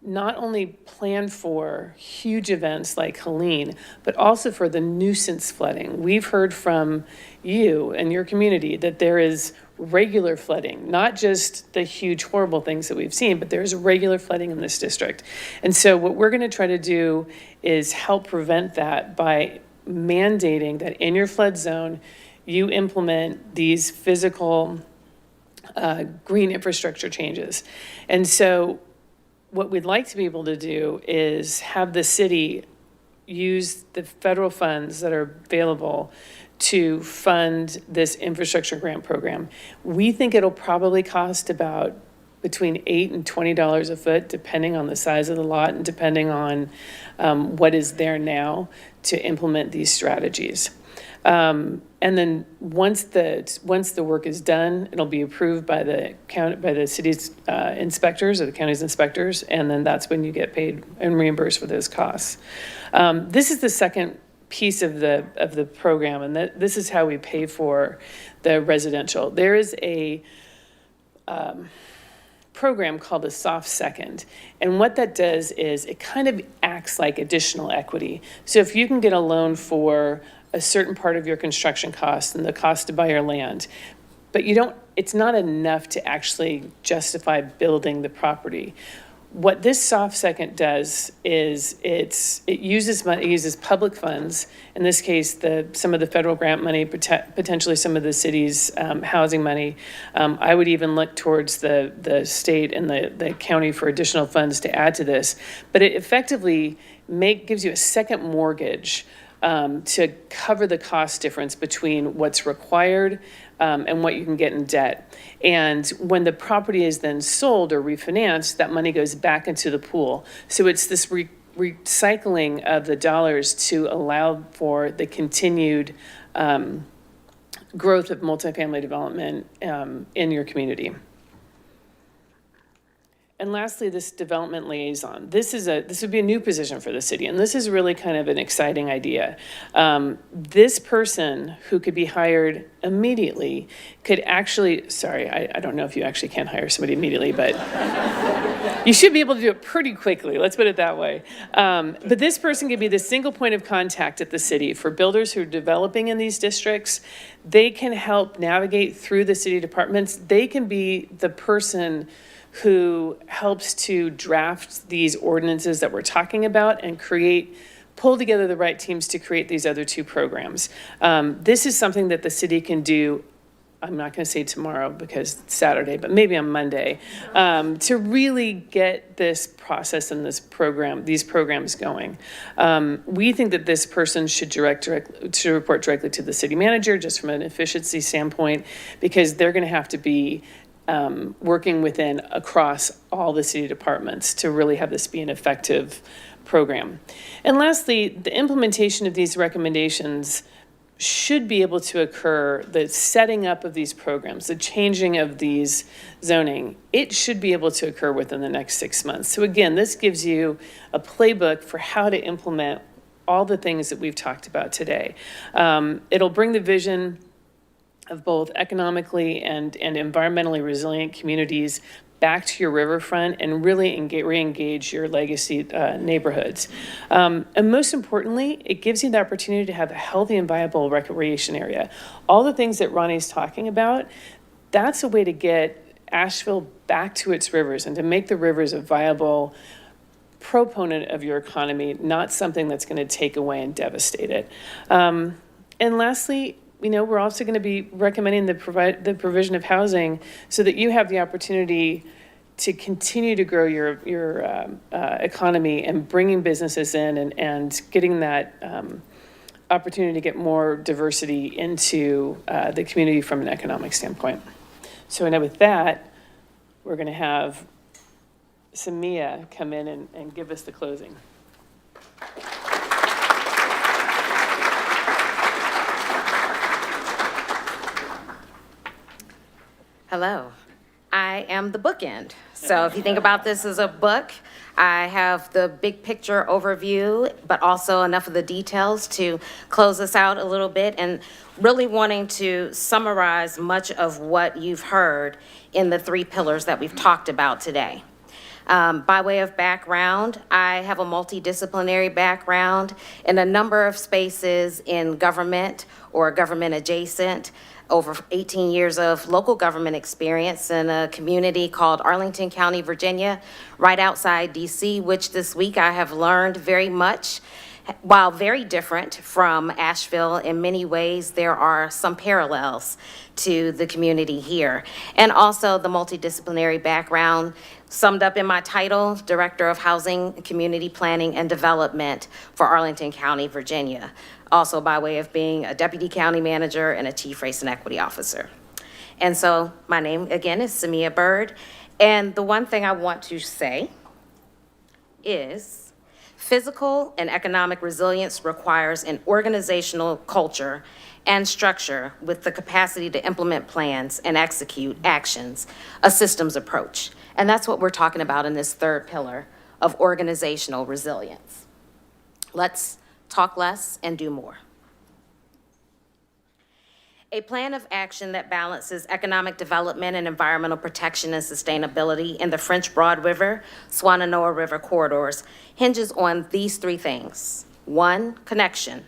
not only plan for huge events like Helene, but also for the nuisance flooding. We've heard from you and your community that there is regular flooding, not just the huge horrible things that we've seen, but there's regular flooding in this district. And so what we're going to try to do is help prevent that by mandating that in your flood zone, you implement these physical green infrastructure changes. And so what we'd like to be able to do is have the city use the federal funds that are available to fund this infrastructure grant program. We think it'll probably cost about between $8 and $20 a foot, depending on the size of the lot and depending on what is there now to implement these strategies. And then once the work is done, it'll be approved by the city's inspectors or the county's inspectors, and then that's when you get paid and reimbursed for those costs. This is the second piece of the program, and this is how we pay for the residential. There is a program called a soft second, and what that does is it kind of acts like additional equity. So if you can get a loan for a certain part of your construction cost and the cost to buy your land, but you don't it's not enough to actually justify building the property. What this soft second does is it uses money, it uses public funds, in this case, some of the federal grant money, potentially some of the city's housing money. I would even look towards the state and the county for additional funds to add to this. But it effectively gives you a second mortgage to cover the cost difference between what's required and what you can get in debt. And when the property is then sold or refinanced, that money goes back into the pool. So it's this recycling of the dollars to allow for the continued growth of multifamily development in your community. And lastly, this development liaison. This would be a new position for the city, and this is really kind of an exciting idea. This person who could be hired immediately could actually, I don't know if you actually can hire somebody immediately, but you should be able to do it pretty quickly, let's put it that way. But this person could be the single point of contact at the city for builders who are developing in these districts. They can help navigate through the city departments. They can be the person who helps to draft these ordinances that we're talking about and pull together the right teams to create these other two programs. This is something that the city can do, I'm not going to say tomorrow because it's Saturday, but maybe on Monday, to really get this process and these programs going. We think that this person should report directly to the city manager, just from an efficiency standpoint, because they're going to have to be working across all the city departments to really have this be an effective program. And lastly, the implementation of these recommendations should be able to occur, the setting up of these programs, the changing of these zoning, it should be able to occur within the next 6 months. So again, this gives you a playbook for how to implement all the things that we've talked about today. It'll bring the vision of both economically and environmentally resilient communities back to your riverfront and really re-engage your legacy neighborhoods. And most importantly, it gives you the opportunity to have a healthy and viable recreation area. All the things that Ronnie's talking about, that's a way to get Asheville back to its rivers and to make the rivers a viable proponent of your economy, not something that's going to take away and devastate it. And lastly, we're also going to be recommending the provision of housing so that you have the opportunity to continue to grow your economy and bringing businesses in and getting that opportunity to get more diversity into the community from an economic standpoint. So I know with that, we're going to have Samia come in and give us the closing. Hello, I am the bookend. So if you think about this as a book, I have the big picture overview, but also enough of the details to close us out a little bit and really wanting to summarize much of what you've heard in the 3 pillars that we've talked about today. By way of background, I have a multidisciplinary background in a number of spaces in government or government adjacent. Over 18 years of local government experience in a community called Arlington County, Virginia, right outside DC, which this week I have learned very much. While very different from Asheville in many ways, there are some parallels to the community here. And also the multidisciplinary background summed up in my title, Director of Housing, Community Planning and Development for Arlington County, Virginia. Also by way of being a Deputy County Manager and a Chief Race and Equity Officer. And so my name again is Samia Bird. And the one thing I want to say is physical and economic resilience requires an organizational culture and structure with the capacity to implement plans and execute actions, a systems approach. And that's what we're talking about in this 3rd pillar of organizational resilience. Let's talk less and do more. A plan of action that balances economic development and environmental protection and sustainability in the French Broad River, Swannanoa River corridors hinges on these 3 things. 1, connection,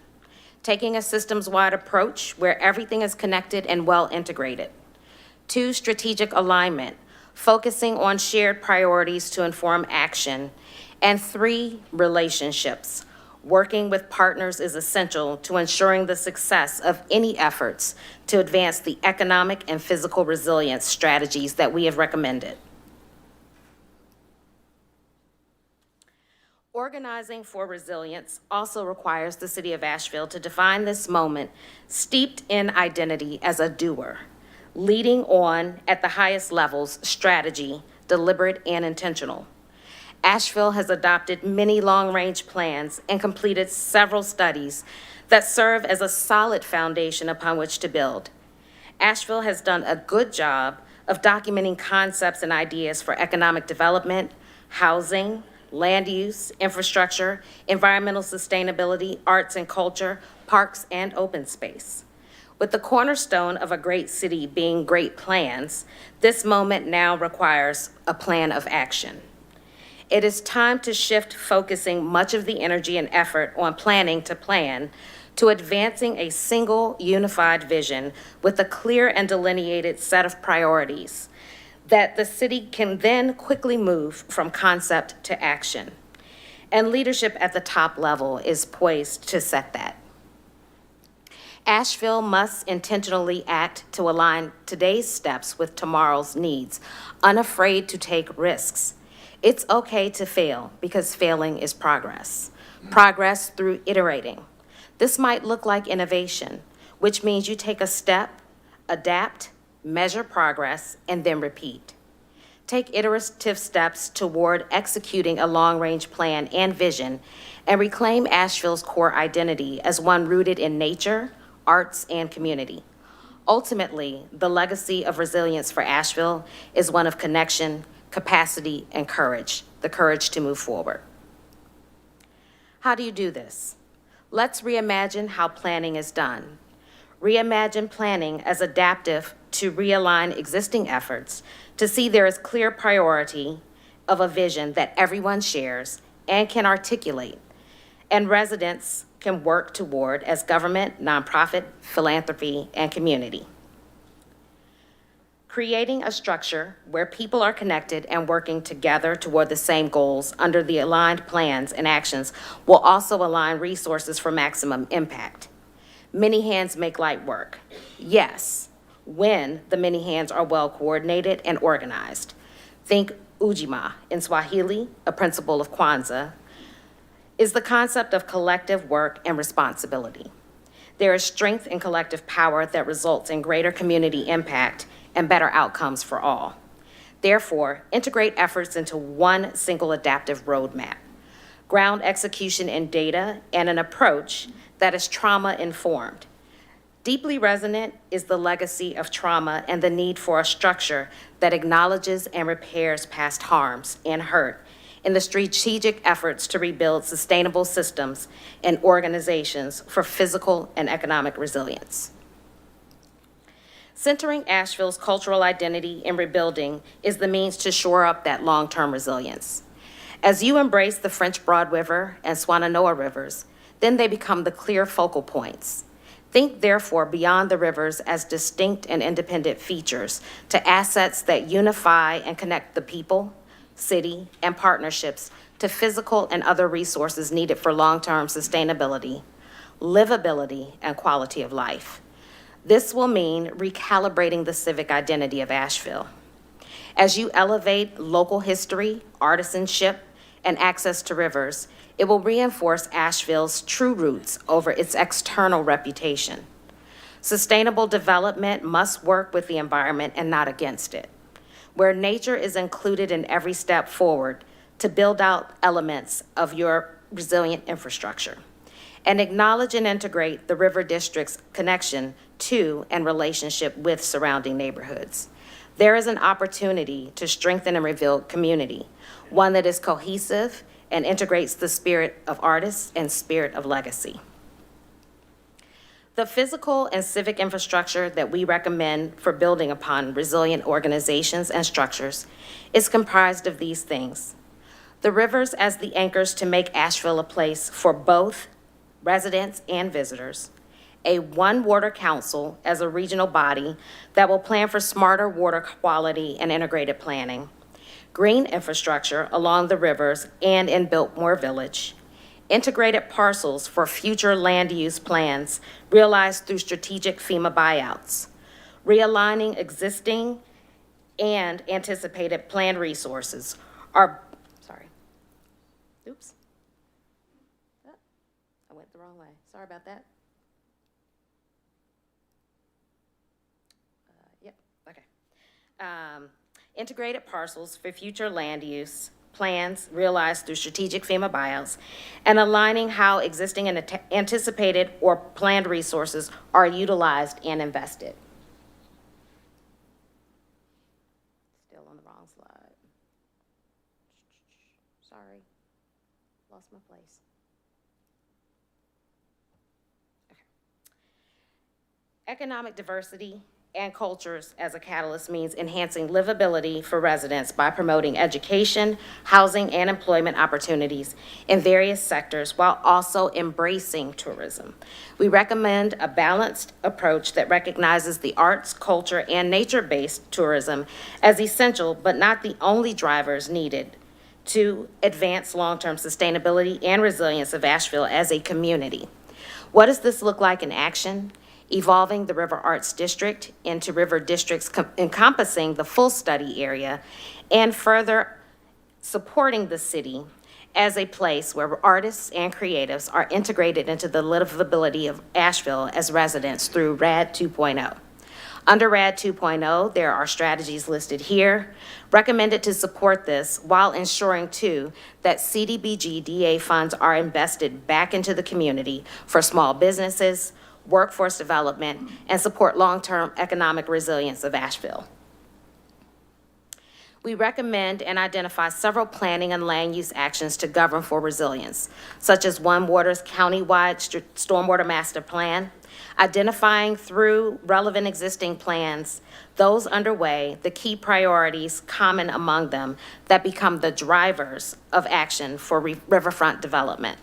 taking a systems-wide approach where everything is connected and well integrated. 2, strategic alignment, focusing on shared priorities to inform action. And 3, relationships. Working with partners is essential to ensuring the success of any efforts to advance the economic and physical resilience strategies that we have recommended. Organizing for resilience also requires the City of Asheville to define this moment steeped in identity as a doer, leading on at the highest levels, strategy, deliberate and intentional. Asheville has adopted many long-range plans and completed several studies that serve as a solid foundation upon which to build. Asheville has done a good job of documenting concepts and ideas for economic development, housing, land use, infrastructure, environmental sustainability, arts and culture, parks, and open space. With the cornerstone of a great city being great plans, this moment now requires a plan of action. It is time to shift focusing much of the energy and effort on planning to plan to advancing a single unified vision with a clear and delineated set of priorities that the city can then quickly move from concept to action. And leadership at the top level is poised to set that. Asheville must intentionally act to align today's steps with tomorrow's needs, unafraid to take risks. It's okay to fail because failing is progress. Progress through iterating. This might look like innovation, which means you take a step, adapt, measure progress, and then repeat. Take iterative steps toward executing a long-range plan and vision and reclaim Asheville's core identity as one rooted in nature, arts, and community. Ultimately, the legacy of resilience for Asheville is one of connection, capacity, and courage, the courage to move forward. How do you do this? Let's reimagine how planning is done. Reimagine planning as adaptive to realign existing efforts to see there is clear priority of a vision that everyone shares and can articulate, and residents can work toward as government, nonprofit, philanthropy, and community. Creating a structure where people are connected and working together toward the same goals under the aligned plans and actions will also align resources for maximum impact. Many hands make light work. Yes, when the many hands are well coordinated and organized. Think Ujima in Swahili, a principle of Kwanzaa, is the concept of collective work and responsibility. There is strength in collective power that results in greater community impact and better outcomes for all. Therefore, integrate efforts into one single adaptive roadmap. Ground execution in data and an approach that is trauma-informed. Deeply resonant is the legacy of trauma and the need for a structure that acknowledges and repairs past harms and hurt in the strategic efforts to rebuild sustainable systems and organizations for physical and economic resilience. Centering Asheville's cultural identity in rebuilding is the means to shore up that long-term resilience. As you embrace the French Broad River and Swannanoa rivers, then they become the clear focal points. Think therefore beyond the rivers as distinct and independent features to assets that unify and connect the people, city, and partnerships to physical and other resources needed for long-term sustainability, livability, and quality of life. This will mean recalibrating the civic identity of Asheville. As you elevate local history, artisanship, and access to rivers, it will reinforce Asheville's true roots over its external reputation. Sustainable development must work with the environment and not against it, where nature is included in every step forward to build out elements of your resilient infrastructure, and acknowledge and integrate the River District's connection to and relationship with surrounding neighborhoods. There is an opportunity to strengthen and rebuild community, one that is cohesive and integrates the spirit of artists and spirit of legacy. The physical and civic infrastructure that we recommend for building upon resilient organizations and structures is comprised of these things. The rivers as the anchors to make Asheville a place for both residents and visitors, a One Water Council as a regional body that will plan for smarter water quality and integrated planning, green infrastructure along the rivers and in Biltmore Village, integrated parcels for future land use plans realized through strategic FEMA buyouts, realigning existing and anticipated planned resources are, oops. Oh, I went the wrong way. Sorry about that. Yep, okay. Integrated parcels for future land use plans realized through strategic FEMA buyouts, and aligning how existing and anticipated or planned resources are utilized and invested. Still on the wrong slide. Sorry, lost my place. Okay. Economic diversity and cultures as a catalyst means enhancing livability for residents by promoting education, housing, and employment opportunities in various sectors while also embracing tourism. We recommend a balanced approach that recognizes the arts, culture, and nature-based tourism as essential but not the only drivers needed to advance long-term sustainability and resilience of Asheville as a community. What does this look like in action? Evolving the River Arts District into river districts encompassing the full study area, and further supporting the city as a place where artists and creatives are integrated into the livability of Asheville as residents through RAD 2.0. Under RAD 2.0, there are strategies listed here recommended to support this while ensuring, too, that CDBG DA funds are invested back into the community for small businesses, workforce development, and support long-term economic resilience of Asheville. We recommend and identify several planning and land use actions to govern for resilience, such as One Water's countywide stormwater master plan, identifying through relevant existing plans, those underway, the key priorities common among them that become the drivers of action for riverfront development.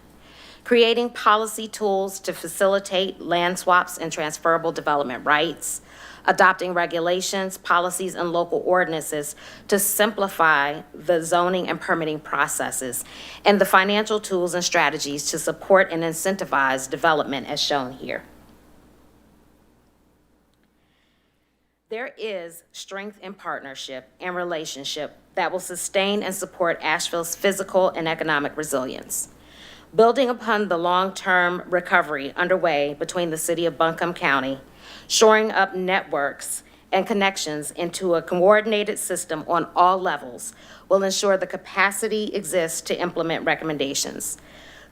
Creating policy tools to facilitate land swaps and transferable development rights, adopting regulations, policies, and local ordinances to simplify the zoning and permitting processes, and the financial tools and strategies to support and incentivize development as shown here. There is strength in partnership and relationship that will sustain and support Asheville's physical and economic resilience. Building upon the long-term recovery underway between the city of Buncombe County, shoring up networks and connections into a coordinated system on all levels will ensure the capacity exists to implement recommendations.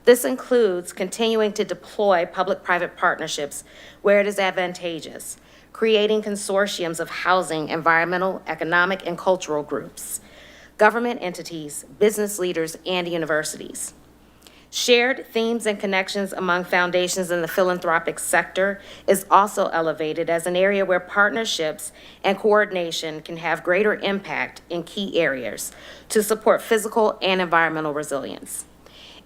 This includes continuing to deploy public-private partnerships where it is advantageous, creating consortiums of housing, environmental, economic, and cultural groups, government entities, business leaders, and universities. Shared themes and connections among foundations in the philanthropic sector is also elevated as an area where partnerships and coordination can have greater impact in key areas to support physical and environmental resilience.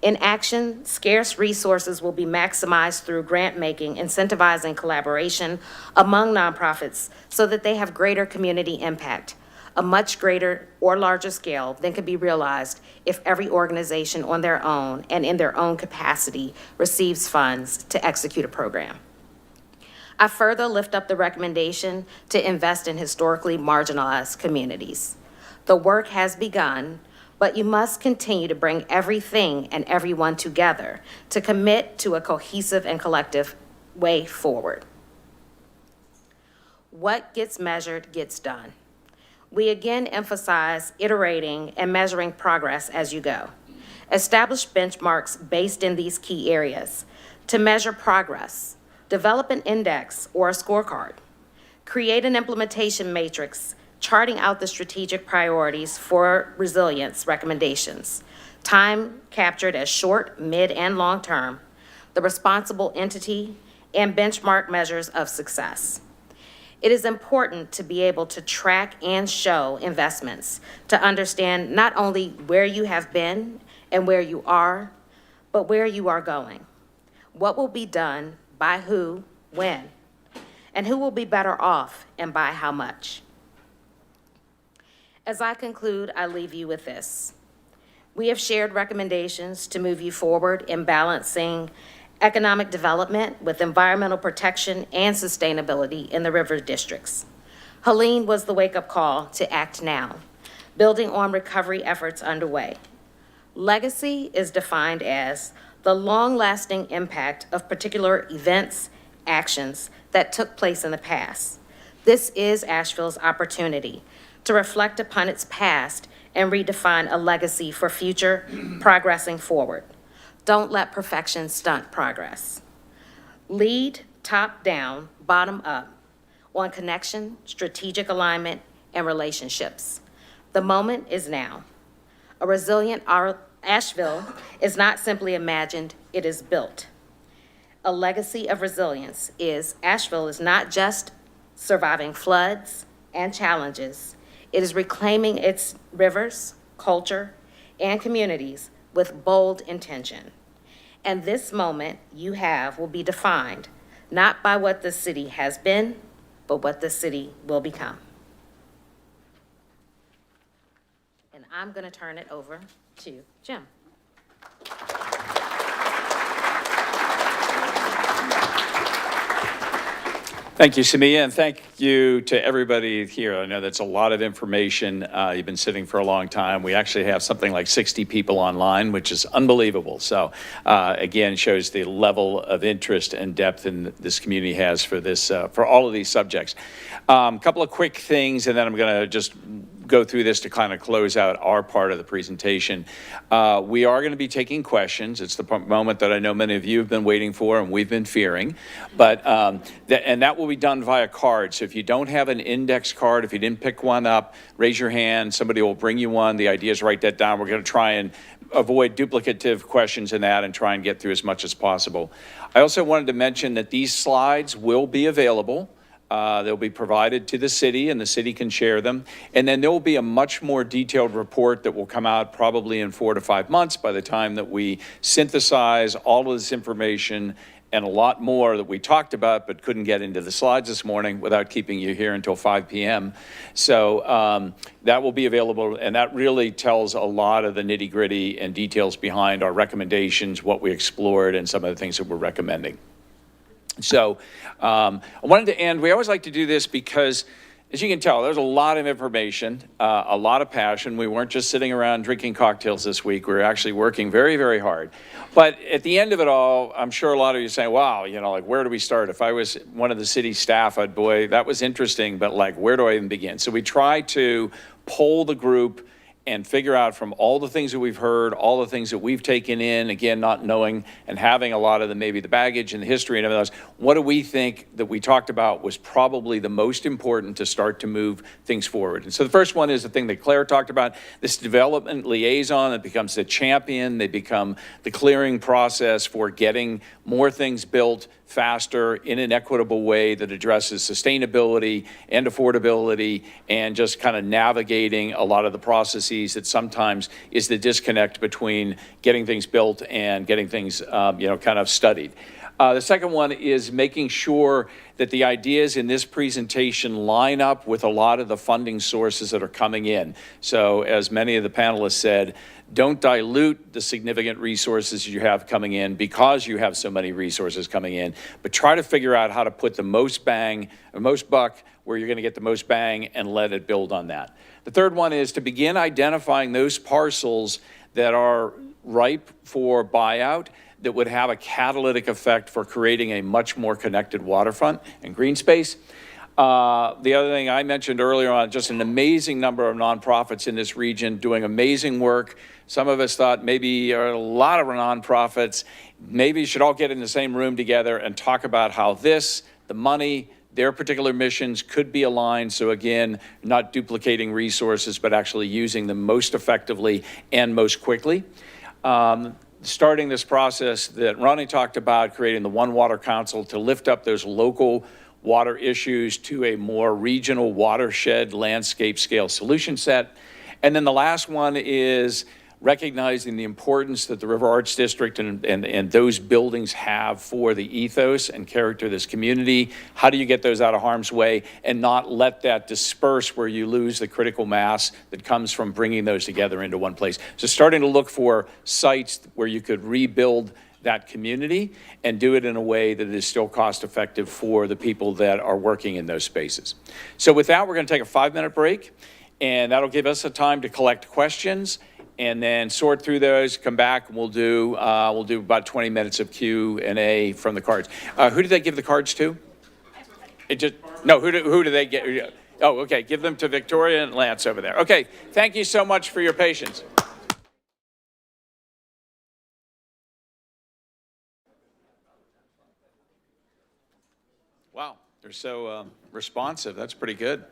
In action, scarce resources will be maximized through grant making, incentivizing collaboration among nonprofits so that they have greater community impact, a much greater or larger scale than could be realized if every organization on their own and in their own capacity receives funds to execute a program. I further lift up the recommendation to invest in historically marginalized communities. The work has begun, but you must continue to bring everything and everyone together to commit to a cohesive and collective way forward. What gets measured gets done. We again emphasize iterating and measuring progress as you go. Establish benchmarks based in these key areas to measure progress. Develop an index or a scorecard. Create an implementation matrix charting out the strategic priorities for resilience recommendations, time captured as short, mid, and long term, the responsible entity, and benchmark measures of success. It is important to be able to track and show investments to understand not only where you have been and where you are, but where you are going. What will be done, by who, When? And who will be better off and by how much? As I conclude, I leave you with this. We have shared recommendations to move you forward in balancing economic development with environmental protection and sustainability in the river districts. Helene was the wake-up call to act now, building on recovery efforts underway. Legacy is defined as the long-lasting impact of particular events, actions that took place in the past. This is Asheville's opportunity to reflect upon its past and redefine a legacy for future progressing forward. Don't let perfection stunt progress. Lead top down, bottom up on connection, strategic alignment, and relationships. The moment is now. A resilient Asheville is not simply imagined, it is built. A legacy of resilience is Asheville is not just surviving floods and challenges, it is reclaiming its rivers, culture, and communities with bold intention. And this moment you have will be defined not by what the city has been, but what the city will become. And I'm going to turn it over to Jim. Thank you, Samia, and thank you to everybody here. I know that's a lot of information. You've been sitting for a long time. We actually have something like 60 people online, which is unbelievable. So again, shows the level of interest and depth in this community has for this, for all of these subjects. A couple of quick things, and then I'm going to just go through this to kind of close out our part of the presentation. We are going to be taking questions. It's the moment that I know many of you have been waiting for and we've been fearing. But and that will be done via card. So if you don't have an index card, if you didn't pick one up, raise your hand. Somebody will bring you one. The idea is write that down. We're going to try and avoid duplicative questions in that and try and get through as much as possible. I also wanted to mention that these slides will be available. They'll be provided to the city, and the city can share them. And then there will be a much more detailed report that will come out probably in 4 to 5 months by the time that we synthesize all of this information and a lot more that we talked about but couldn't get into the slides this morning without keeping you here until 5 p.m. So that will be available, and that really tells a lot of the nitty-gritty and details behind our recommendations, what we explored, and some of the things that we're recommending. So I wanted to end, we always like to do this because, as you can tell, there's a lot of information, a lot of passion. We weren't just sitting around drinking cocktails this week. We were actually working very, very hard. But at the end of it all, I'm sure a lot of you are saying, wow, you know, like, where do we start? If I was one of the city staff, I'd, boy, that was interesting, but like, where do I even begin? So we try to poll the group and figure out from all the things that we've heard, all the things that we've taken in, again, not knowing and having a lot of the, maybe the baggage and the history and everything else, what do we think that we talked about was probably the most important to start to move things forward? And so the first one is the thing that Claire talked about, this development liaison that becomes the champion. They become the clearing process for getting more things built faster in an equitable way that addresses sustainability and affordability and just kind of navigating a lot of the processes that sometimes is the disconnect between getting things built and getting things, you know, kind of studied. The second one is making sure that the ideas in this presentation line up with a lot of the funding sources that are coming in. So as many of the panelists said, don't dilute the significant resources you have coming in because you have so many resources coming in, but try to figure out how to put the most bang, or most buck where you're going to get the most bang and let it build on that. The third one is to begin identifying those parcels that are ripe for buyout that would have a catalytic effect for creating a much more connected waterfront and green space. The other thing I mentioned earlier on, just an amazing number of nonprofits in this region doing amazing work. Some of us thought maybe a lot of nonprofits, maybe should all get in the same room together and talk about how this, the money, their particular missions could be aligned. So again, not duplicating resources, but actually using them most effectively and most quickly. Starting this process that Ronnie talked about, creating the One Water Council to lift up those local water issues to a more regional watershed landscape scale solution set. And then the last one is recognizing the importance that the River Arts District and those buildings have for the ethos and character of this community. How do you get those out of harm's way and not let that disperse where you lose the critical mass that comes from bringing those together into one place? So starting to look for sites where you could rebuild that community and do it in a way that is still cost effective for the people that are working in those spaces. So with that, we're going to take a 5-minute break, and that'll give us a time to collect questions and then sort through those, come back, and we'll do about 20 minutes of Q&A from the cards. Who did they give the cards to? Who do they get? Oh, okay, give them to Victoria and Lance over there. Okay, thank you so much for your patience. Wow, they're so responsive. That's pretty good.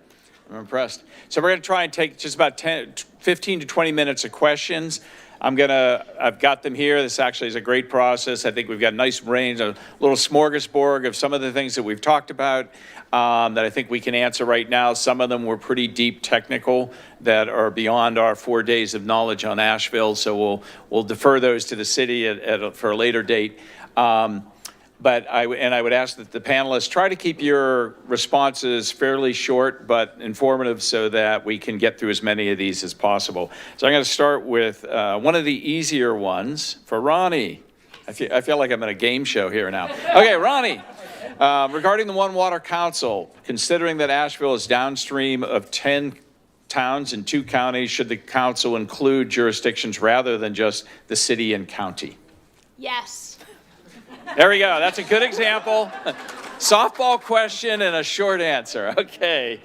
I'm impressed. So we're going to try and take just about 15 to 20 minutes of questions. I've got them here. This actually is a great process. I think we've got a nice range, a little smorgasbord of some of the things that we've talked about that I think we can answer right now. Some of them were pretty deep technical that are beyond our 4 days of knowledge on Asheville. So we'll defer those to the city for a later date. But I would ask that the panelists try to keep your responses fairly short but informative so that we can get through as many of these as possible. So I'm going to start with one of the easier ones for Ronnie. I feel like I'm in a game show here now. Okay, Ronnie, regarding the One Water Council, considering that Asheville is downstream of 10 towns and 2 counties, should the council include jurisdictions rather than just the city and county? Yes. There we go. That's a good example. Softball question and a short answer. Okay.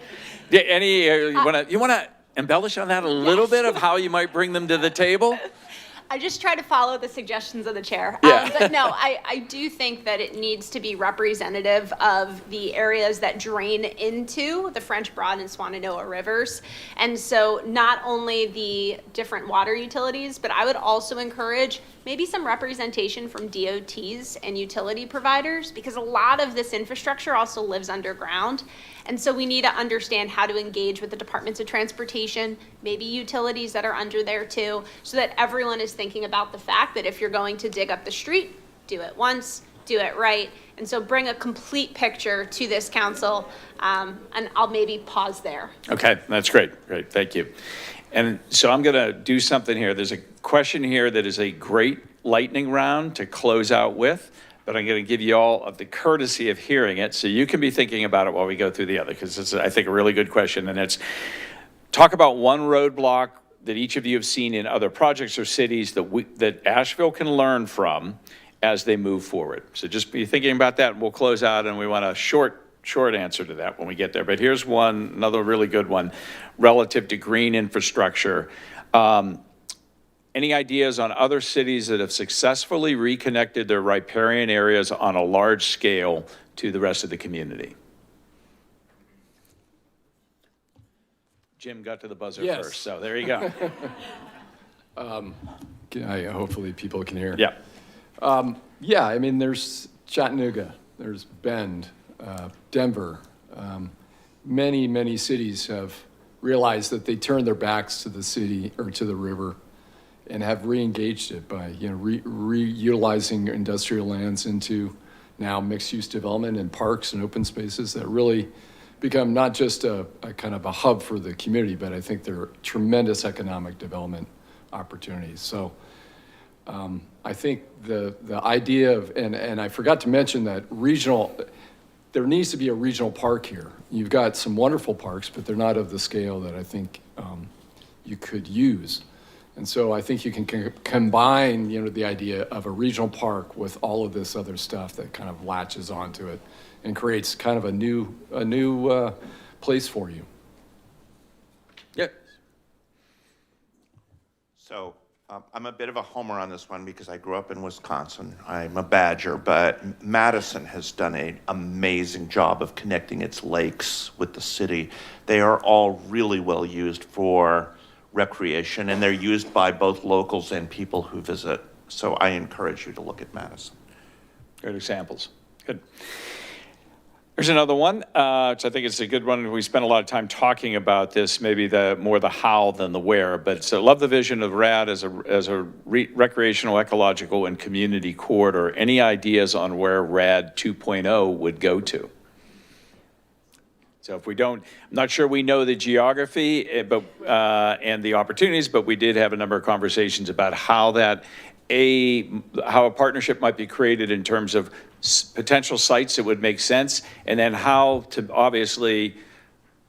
You want to embellish on that a little bit of how you might bring them to the table? I just try to follow the suggestions of the chair. Yeah. But no, I do think that it needs to be representative of the areas that drain into the French Broad and Swananoa rivers. And so not only the different water utilities, but I would also encourage maybe some representation from DOTs and utility providers, because a lot of this infrastructure also lives underground. And so we need to understand how to engage with the departments of transportation, maybe utilities that are under there too, so that everyone is thinking about the fact that if you're going to dig up the street, do it once, do it right. And so bring a complete picture to this council, and I'll maybe pause there. Okay, that's great. Great, thank you. And so I'm going to do something here. There's a question here that is a great lightning round to close out with, but I'm going to give you all the courtesy of hearing it so you can be thinking about it while we go through the other, because it's, I think, a really good question. And it's, talk about one roadblock that each of you have seen in other projects or cities that Asheville can learn from as they move forward. So just be thinking about that, and we'll close out, and we want a short answer to that when we get there. But here's another really good one relative to green infrastructure. Any ideas on other cities that have successfully reconnected their riparian areas on a large scale to the rest of the community? Jim got to the buzzer first, so there you go. Hopefully people can hear. Yeah. Yeah, I mean, there's Chattanooga, there's Bend, Denver. Many cities have realized that they turned their backs to the city or to the river and have re-engaged it by reutilizing industrial lands into now mixed-use development and parks and open spaces that really become not just a kind of a hub for the community, but I think they're tremendous economic development opportunities. So I think the idea of, and I forgot to mention that there needs to be a regional park here. You've got some wonderful parks, but they're not of the scale that I think you could use. And so I think you can combine, the idea of a regional park with all of this other stuff that kind of latches onto it and creates kind of a new place for you. Yeah. So I'm a bit of a homer on this one because I grew up in Wisconsin. I'm a Badger, but Madison has done an amazing job of connecting its lakes with the city. They are all really well used for recreation, and they're used by both locals and people who visit. So I encourage you to look at Madison. Good examples. Good. Here's another one, which I think is a good one. We spent a lot of time talking about this, maybe more the how than the where, but so love the vision of RAD as a recreational, ecological, and community corridor. Any ideas on where RAD 2.0 would go to? So if we don't, I'm not sure we know the geography and the opportunities, but we did have a number of conversations about how how a partnership might be created in terms of potential sites that would make sense, and then how to, obviously,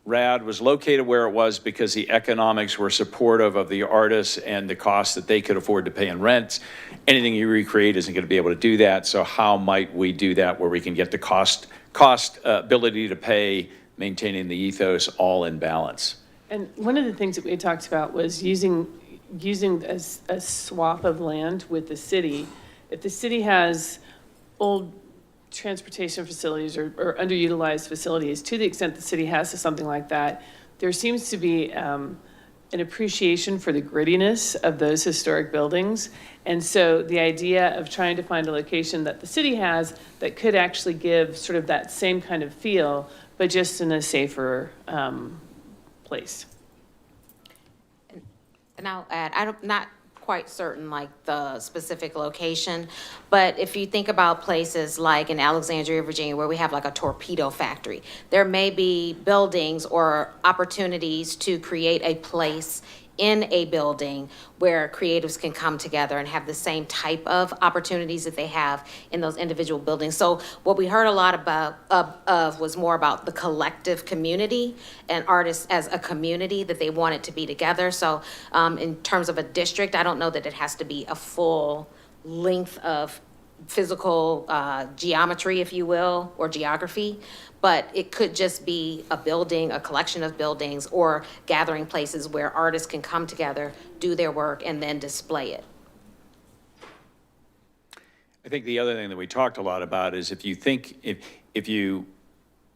RAD was located where it was because the economics were supportive of the artists and the costs that they could afford to pay in rent. Anything you recreate isn't going to be able to do that, so how might we do that where we can get the cost ability to pay, maintaining the ethos all in balance? And one of the things that we had talked about was using a swath of land with the city. If the city has old transportation facilities or underutilized facilities, to the extent the city has something like that, there seems to be an appreciation for the grittiness of those historic buildings. And so the idea of trying to find a location that the city has that could actually give sort of that same kind of feel, but just in a safer place. And I'll add, I'm not quite certain like the specific location, but if you think about places like in Alexandria, Virginia, where we have like a torpedo factory, there may be buildings or opportunities to create a place in a building where creatives can come together and have the same type of opportunities that they have in those individual buildings. So what we heard a lot of was more about the collective community and artists as a community, that they wanted to be together. So in terms of a district, I don't know that it has to be a full length of physical geometry, if you will, or geography, but it could just be a building, a collection of buildings, or gathering places where artists can come together, do their work, and then display it. I think the other thing that we talked a lot about is if you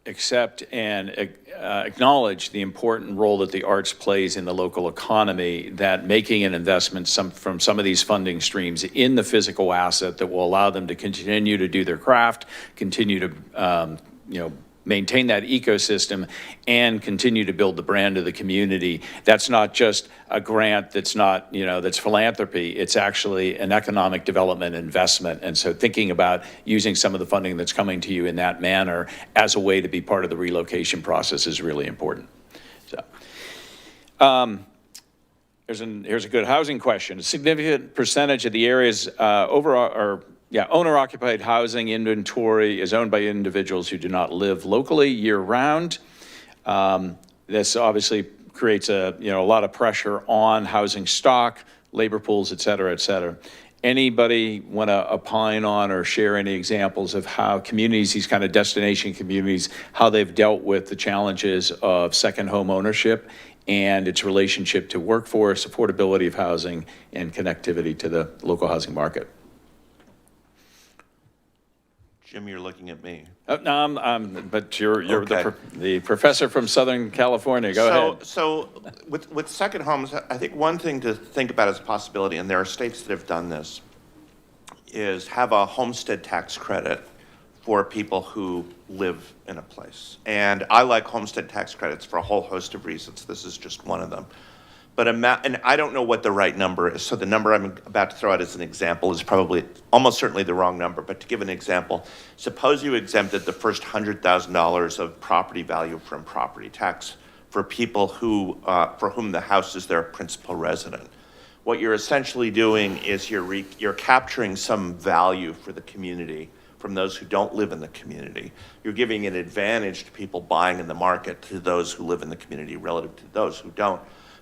accept and acknowledge the important role that the arts plays in the local economy, that making an investment from some of these funding streams in the physical asset that will allow them to continue to do their craft, continue to maintain that ecosystem, and continue to build the brand of the community. That's not just a grant that's philanthropy. It's actually an economic development investment. And so thinking about using some of the funding that's coming to you in that manner as a way to be part of the relocation process is really important. So, here's a good housing question. A significant percentage of the area's owner-occupied housing inventory is owned by individuals who do not live locally year-round. This obviously creates a lot of pressure on housing stock, labor pools, et cetera, et cetera. Anybody want to opine on or share any examples of how communities, these kind of destination communities, how they've dealt with the challenges of second home ownership and its relationship to workforce, affordability of housing, and connectivity to the local housing market? Jim, you're looking at me. No, but you're Okay. the professor from Southern California. Go ahead. So with second homes, I think one thing to think about as a possibility, and there are states that have done this, is have a homestead tax credit for people who live in a place. And I like homestead tax credits for a whole host of reasons. This is just one of them. But and I don't know what the right number is, so the number I'm about to throw out as an example is probably almost certainly the wrong number. But to give an example, suppose you exempted the first $100,000 of property value from property tax for people who for whom the house is their principal resident. What you're essentially doing is you're capturing some value for the community from those who don't live in the community. You're giving an advantage to people buying in the market to those who live in the community relative to those who don't.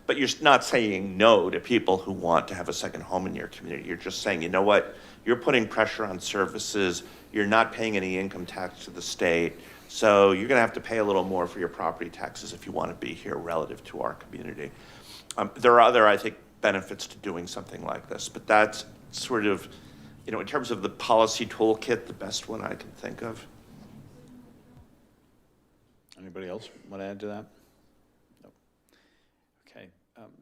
But you're not saying no to people who want to have a second home in your community. You're just saying, you know what, you're putting pressure on services, you're not paying any income tax to the state, so you're gonna have to pay a little more for your property taxes if you wanna be here relative to our community. There are other, I think, benefits to doing something like this, but that's sort of, in terms of the policy toolkit, the best one I can think of. Anybody else want to add to that? Okay.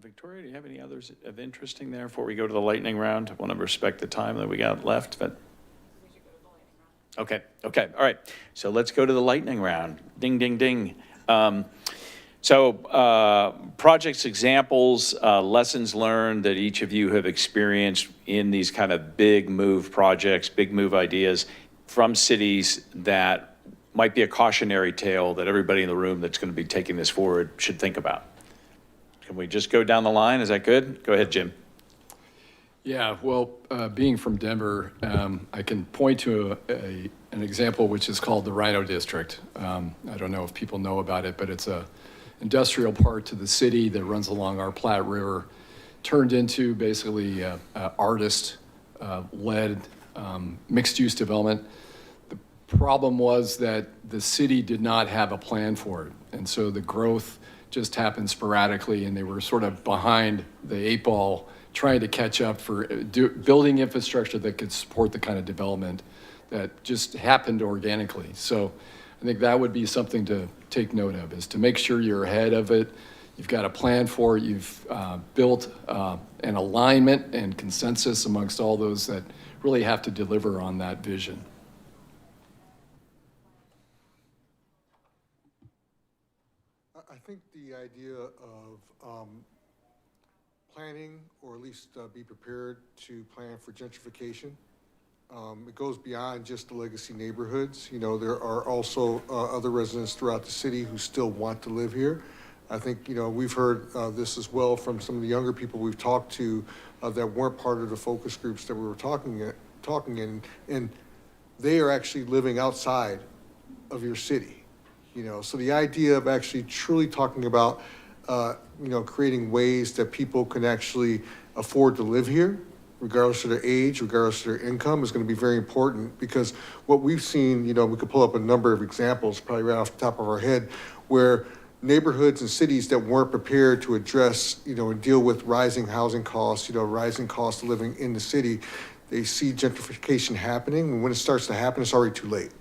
Victoria, do you have any others of interesting there before we go to the lightning round? I want to respect the time that we got left, but. Okay, all right. So let's go to the lightning round. Ding, ding, ding. Projects, examples, lessons learned that each of you have experienced in these kind of big move projects, big move ideas from cities that might be a cautionary tale that everybody in the room that's going to be taking this forward should think about. Can we just go down the line? Is that good? Go ahead, Jim. Yeah, well, being from Denver, I can point to an example which is called the Rhino District. I don't know if people know about it, but it's a industrial part to the city that runs along our Platte River, turned into basically artist-led mixed-use development. The problem was that the city did not have a plan for it, and so the growth just happened sporadically, and they were sort of behind the 8 ball trying to catch up for building infrastructure that could support the kind of development that just happened organically. So I think that would be something to take note of, is to make sure you're ahead of it. You've got a plan for it. You've built an alignment and consensus amongst all those that really have to deliver on that vision. I think the idea of planning, or at least be prepared to plan for gentrification, it goes beyond just the legacy neighborhoods. You know, there are also other residents throughout the city who still want to live here. I think, you know, we've heard this as well from some of the younger people we've talked to that weren't part of the focus groups that we were talking in, and they are actually living outside of your city. You know, so the idea of actually truly talking about, you know, creating ways that people can actually afford to live here, regardless of their age, regardless of their income, is going to be very important, because what we've seen, you know, we could pull up a number of examples, probably right off the top of our head, where neighborhoods and cities that weren't prepared to address, you know, and deal with rising housing costs, you know, rising cost of living in the city, they see gentrification happening, and when it starts to happen, it's already too late.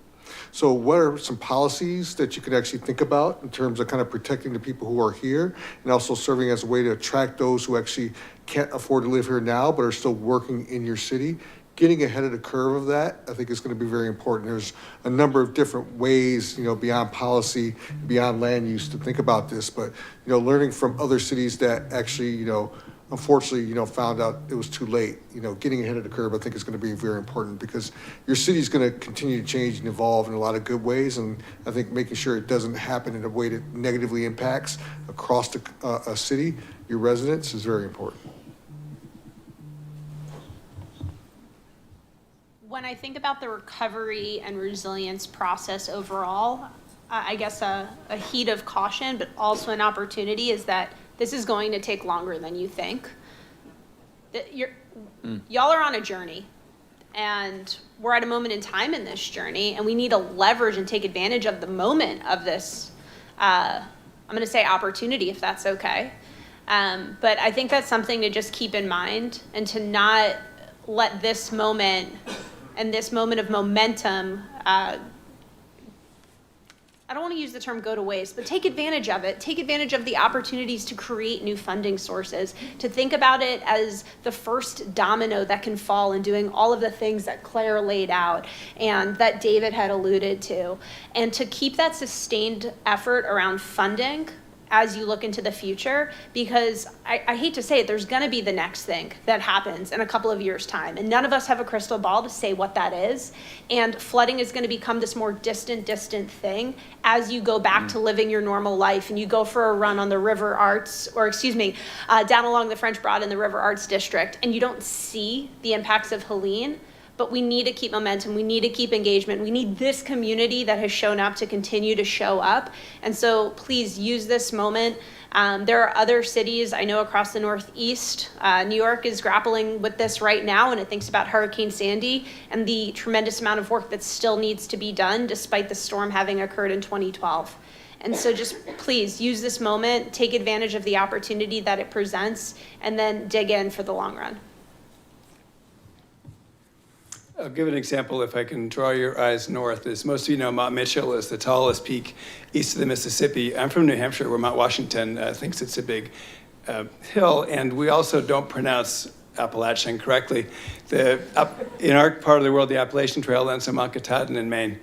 So what are some policies that you could actually think about in terms of kind of protecting the people who are here, and also serving as a way to attract those who actually can't afford to live here now but are still working in your city? Getting ahead of the curve of that, I think, is going to be very important. There's a number of different ways, you know, beyond policy, beyond land use, to think about this, but, you know, learning from other cities that actually, you know, unfortunately, you know, found out it was too late. You know, getting ahead of the curve, I think, is going to be very important, because your city is going to continue to change and evolve in a lot of good ways, and I think making sure it doesn't happen in a way that negatively impacts across a city, your residents, is very important. When I think about the recovery and resilience process overall, I guess a heat of caution, but also an opportunity, is that this is going to take longer than you think. Y'all are on a journey, and we're at a moment in time in this journey, and we need to leverage and take advantage of the moment of this, I'm going to say opportunity, if that's okay. But I think that's something to just keep in mind, and to not let this moment and this moment of momentum, I don't want to use the term go to waste, but take advantage of it. Take advantage of the opportunities to create new funding sources, to think about it as the first domino that can fall in doing all of the things that Claire laid out and that David had alluded to, and to keep that sustained effort around funding as you look into the future, because I hate to say it, there's gonna be the next thing that happens in a couple of years' time, and none of us have a crystal ball to say what that is, and flooding is gonna become this more distant thing as you go back to living your normal life, and you go for a run on the River Arts, or down along the French Broad in the River Arts District, and you don't see the impacts of Helene. But we need to keep momentum, we need to keep engagement, we need this community that has shown up to continue to show up. And so please use this moment. There are other cities I know across the Northeast. New York is grappling with this right now, and it thinks about Hurricane Sandy and the tremendous amount of work that still needs to be done despite the storm having occurred in 2012. And so just please use this moment, take advantage of the opportunity that it presents, and then dig in for the long run. I'll give an example, if I can draw your eyes north. As most of you know, Mount Mitchell is the tallest peak east of the Mississippi. I'm from New Hampshire, where Mount Washington thinks it's a big hill, and we also don't pronounce Appalachian correctly. In our part of the world, the Appalachian Trail ends in Mount Katahdin in Maine.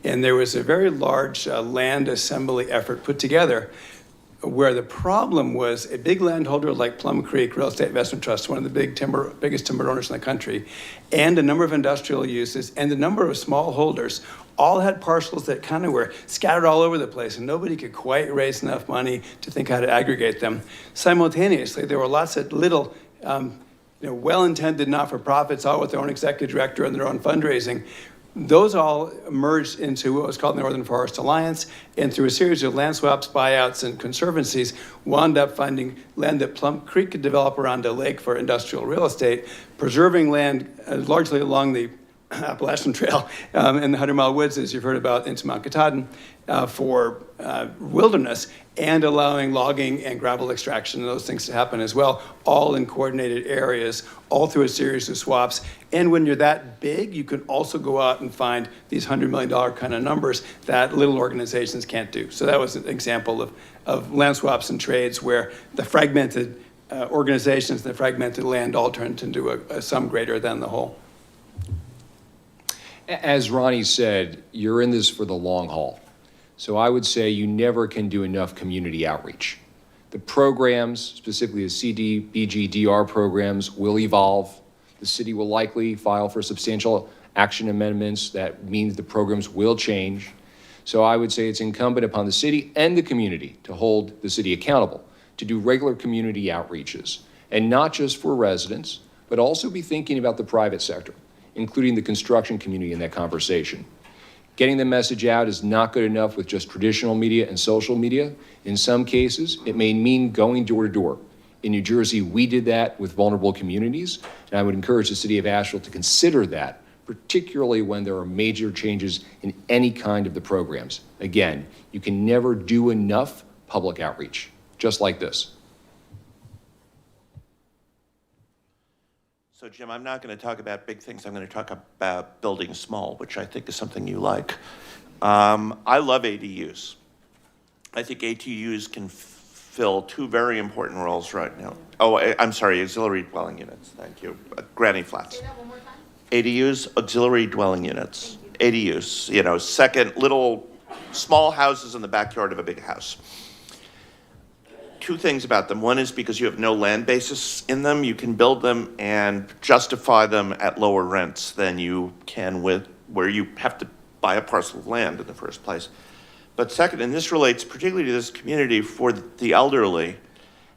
And there was a very large land assembly effort put together where the problem was a big landholder like Plum Creek Real Estate Investment Trust, one of the biggest timber owners in the country, and a number of industrial uses, and a number of small holders all had parcels that kind of were scattered all over the place, and nobody could quite raise enough money to think how to aggregate them. Simultaneously, there were lots of little well-intended not-for-profits, all with their own executive director and their own fundraising. Those all merged into what was called the Northern Forest Alliance, and through a series of land swaps, buyouts, and conservancies, wound up finding land that Plum Creek could develop around a lake for industrial real estate, preserving land largely along the Appalachian Trail in the 100-mile woods, as you've heard about, into Mount Katahdin for wilderness, and allowing logging and gravel extraction and those things to happen as well, all in coordinated areas, all through a series of swaps. And when you're that big, you can also go out and find these $100 million kind of numbers that little organizations can't do. So that was an example of land swaps and trades where the fragmented organizations, the fragmented land all turned into a sum greater than the whole. As Ronnie said, you're in this for the long haul. So I would say you never can do enough community outreach. The programs, specifically the CDBG-DR programs, will evolve. The city will likely file for substantial action amendments. That means the programs will change. So I would say it's incumbent upon the city and the community to hold the city accountable, to do regular community outreaches, and not just for residents, but also be thinking about the private sector, including the construction community in that conversation. Getting the message out is not good enough with just traditional media and social media. In some cases, it may mean going door to door. In New Jersey, we did that with vulnerable communities, and I would encourage the city of Asheville to consider that, particularly when there are major changes in any kind of the programs. Again, you can never do enough public outreach, just like this. So Jim, I'm not going to talk about big things. I'm going to talk about building small, which I think is something you like. I love ADUs. I think ADUs can fill two very important roles right now. Oh, I'm sorry, auxiliary dwelling units. Thank you. Granny flats. Say that one more time. ADUs, auxiliary dwelling units. ADUs, second little small houses in the backyard of a big house. Two things about them. One is because you have no land basis in them, you can build them and justify them at lower rents than you can with where you have to buy a parcel of land in the first place. But second, and this relates particularly to this community for the elderly,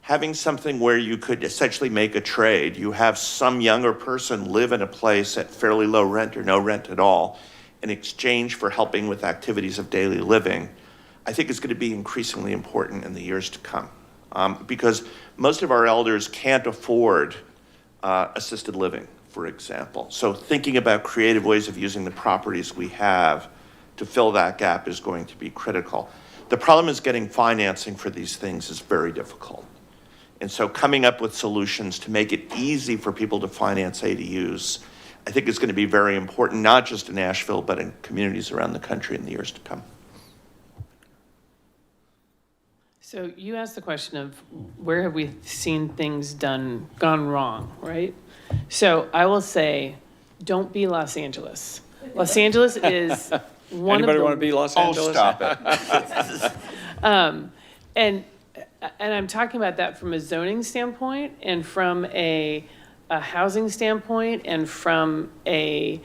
having something where you could essentially make a trade. You have some younger person live in a place at fairly low rent or no rent at all in exchange for helping with activities of daily living, I think is going to be increasingly important in the years to come. Because most of our elders can't afford assisted living, for example. So thinking about creative ways of using the properties we have to fill that gap is going to be critical. The problem is getting financing for these things is very difficult. And so coming up with solutions to make it easy for people to finance ADUs, I think is going to be very important, not just in Asheville, but in communities around the country in the years to come. So you asked the question of where have we seen things gone wrong, right? So I will say, don't be Los Angeles. Los Angeles is one Anybody of the... want to be Los Angeles? Oh, stop it. And I'm talking about that from a zoning standpoint and from a housing standpoint and from a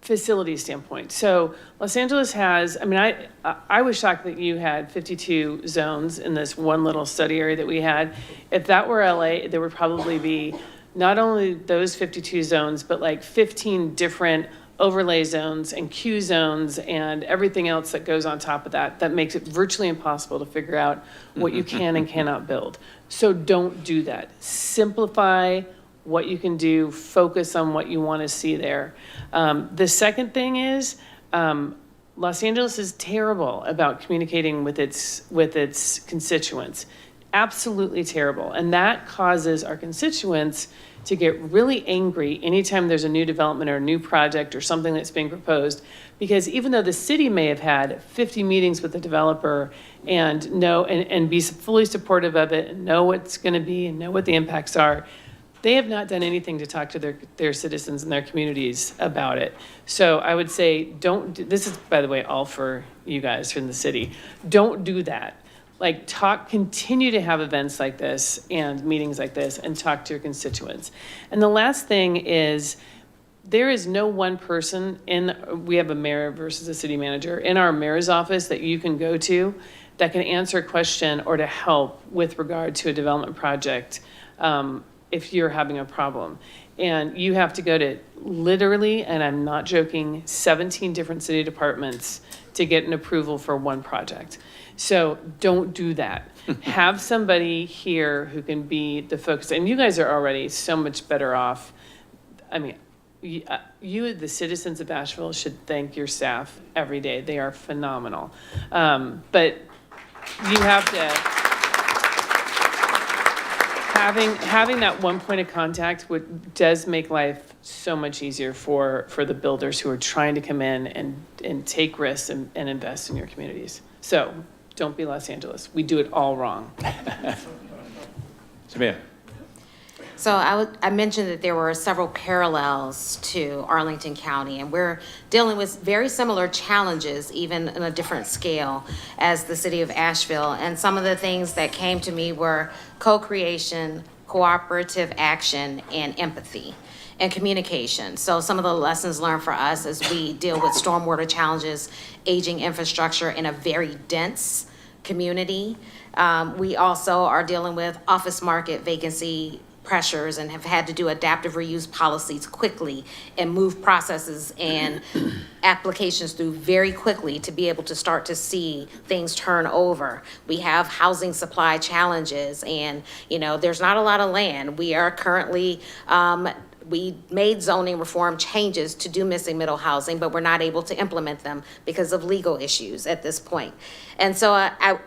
facility standpoint. So Los Angeles has, I was shocked that you had 52 zones in this one little study area that we had. If that were LA, there would probably be not only those 52 zones, but like 15 different overlay zones and Q zones and everything else that goes on top of that. That makes it virtually impossible to figure out what you can and cannot build. So don't do that. Simplify what you can do, focus on what you want to see there. The second thing is, Los Angeles is terrible about communicating with its constituents. Absolutely terrible. And that causes our constituents to get really angry anytime there's a new development or a new project or something that's being proposed. Because even though the city may have had 50 meetings with the developer and be fully supportive of it and know what's going to be and know what the impacts are, they have not done anything to talk to their citizens and their communities about it. So I would say, this is, by the way, all for you guys from the city. Don't do that. Like, continue to have events like this and meetings like this and talk to your constituents. And the last thing is, there is no one person we have a mayor versus a city manager, in our mayor's office that you can go to that can answer a question or to help with regard to a development project if you're having a problem. And you have to go to literally, and I'm not joking, 17 different city departments to get an approval for one project. So don't do that. Have somebody here who can be the focus. And you guys are already so much better off. I mean, you, the citizens of Asheville, should thank your staff every day. They are phenomenal. But you have to, having that one point of contact does make life so much easier for the builders who are trying to come in and take risks and invest in your communities. So don't be Los Angeles. We do it all wrong. Samia. So I mentioned that there were several parallels to Arlington County, and we're dealing with very similar challenges, even in a different scale, as the city of Asheville. And some of the things that came to me were co-creation, cooperative action, and empathy, and communication. So some of the lessons learned for us as we deal with stormwater challenges, aging infrastructure in a very dense community. We also are dealing with office market vacancy pressures and have had to do adaptive reuse policies quickly and move processes and applications through very quickly to be able to start to see things turn over. We have housing supply challenges, and there's not a lot of land. We are currently we made zoning reform changes to do missing middle housing, but we're not able to implement them because of legal issues at this point. And so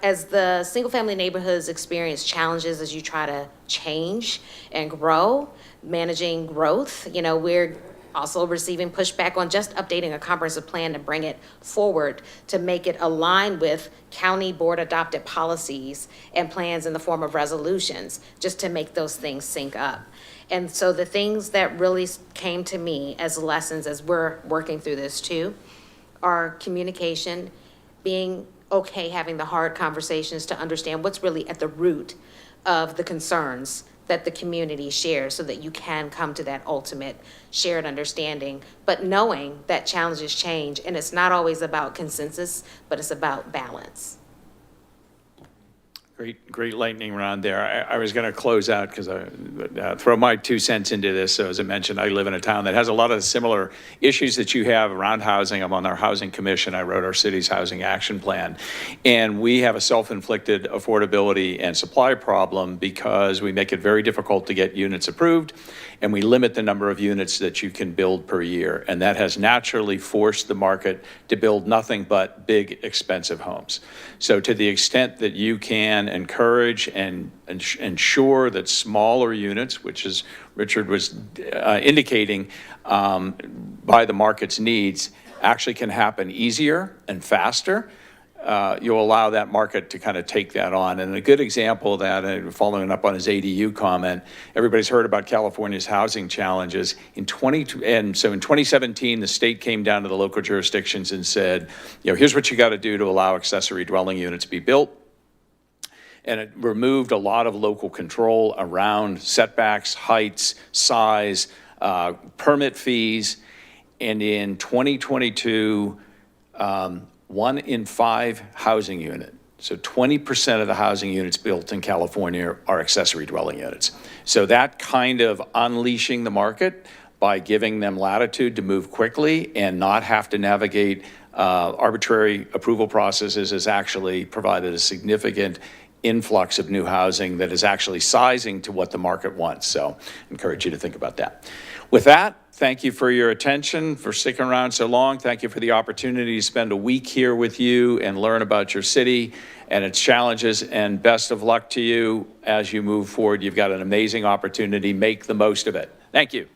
as the single family neighborhoods experience challenges as you try to change and grow, managing growth, we're also receiving pushback on just updating a comprehensive plan to bring it forward to make it align with county board adopted policies and plans in the form of resolutions, just to make those things sync up. And so the things that really came to me as lessons as we're working through this too are communication, being okay having the hard conversations to understand what's really at the root of the concerns that the community shares so that you can come to that ultimate shared understanding, but knowing that challenges change and it's not always about consensus, but it's about balance. Great lightning round there. I was going to close out because I throw my 2 cents into this. So as I mentioned, I live in a town that has a lot of similar issues that you have around housing. I'm on our housing commission. I wrote our city's housing action plan. And we have a self-inflicted affordability and supply problem because we make it very difficult to get units approved, and we limit the number of units that you can build per year. And that has naturally forced the market to build nothing but big, expensive homes. So to the extent that you can encourage and ensure that smaller units, which is Richard was indicating, by the market's needs, actually can happen easier and faster, you'll allow that market to kind of take that on. And a good example of that, following up on his ADU comment, everybody's heard about California's housing challenges. In 2017, the state came down to the local jurisdictions and said, here's what you got to do to allow accessory dwelling units to be built. And it removed a lot of local control around setbacks, heights, size, permit fees. And in 2022, 1 in 5 housing unit, so 20% of the housing units built in California are accessory dwelling units. So that kind of unleashing the market by giving them latitude to move quickly and not have to navigate arbitrary approval processes has actually provided a significant influx of new housing that is actually sizing to what the market wants. So I encourage you to think about that. With that, thank you for your attention, for sticking around so long. Thank you for the opportunity to spend a week here with you and learn about your city and its challenges, and best of luck to you as you move forward. You've got an amazing opportunity. Make the most of it. Thank you.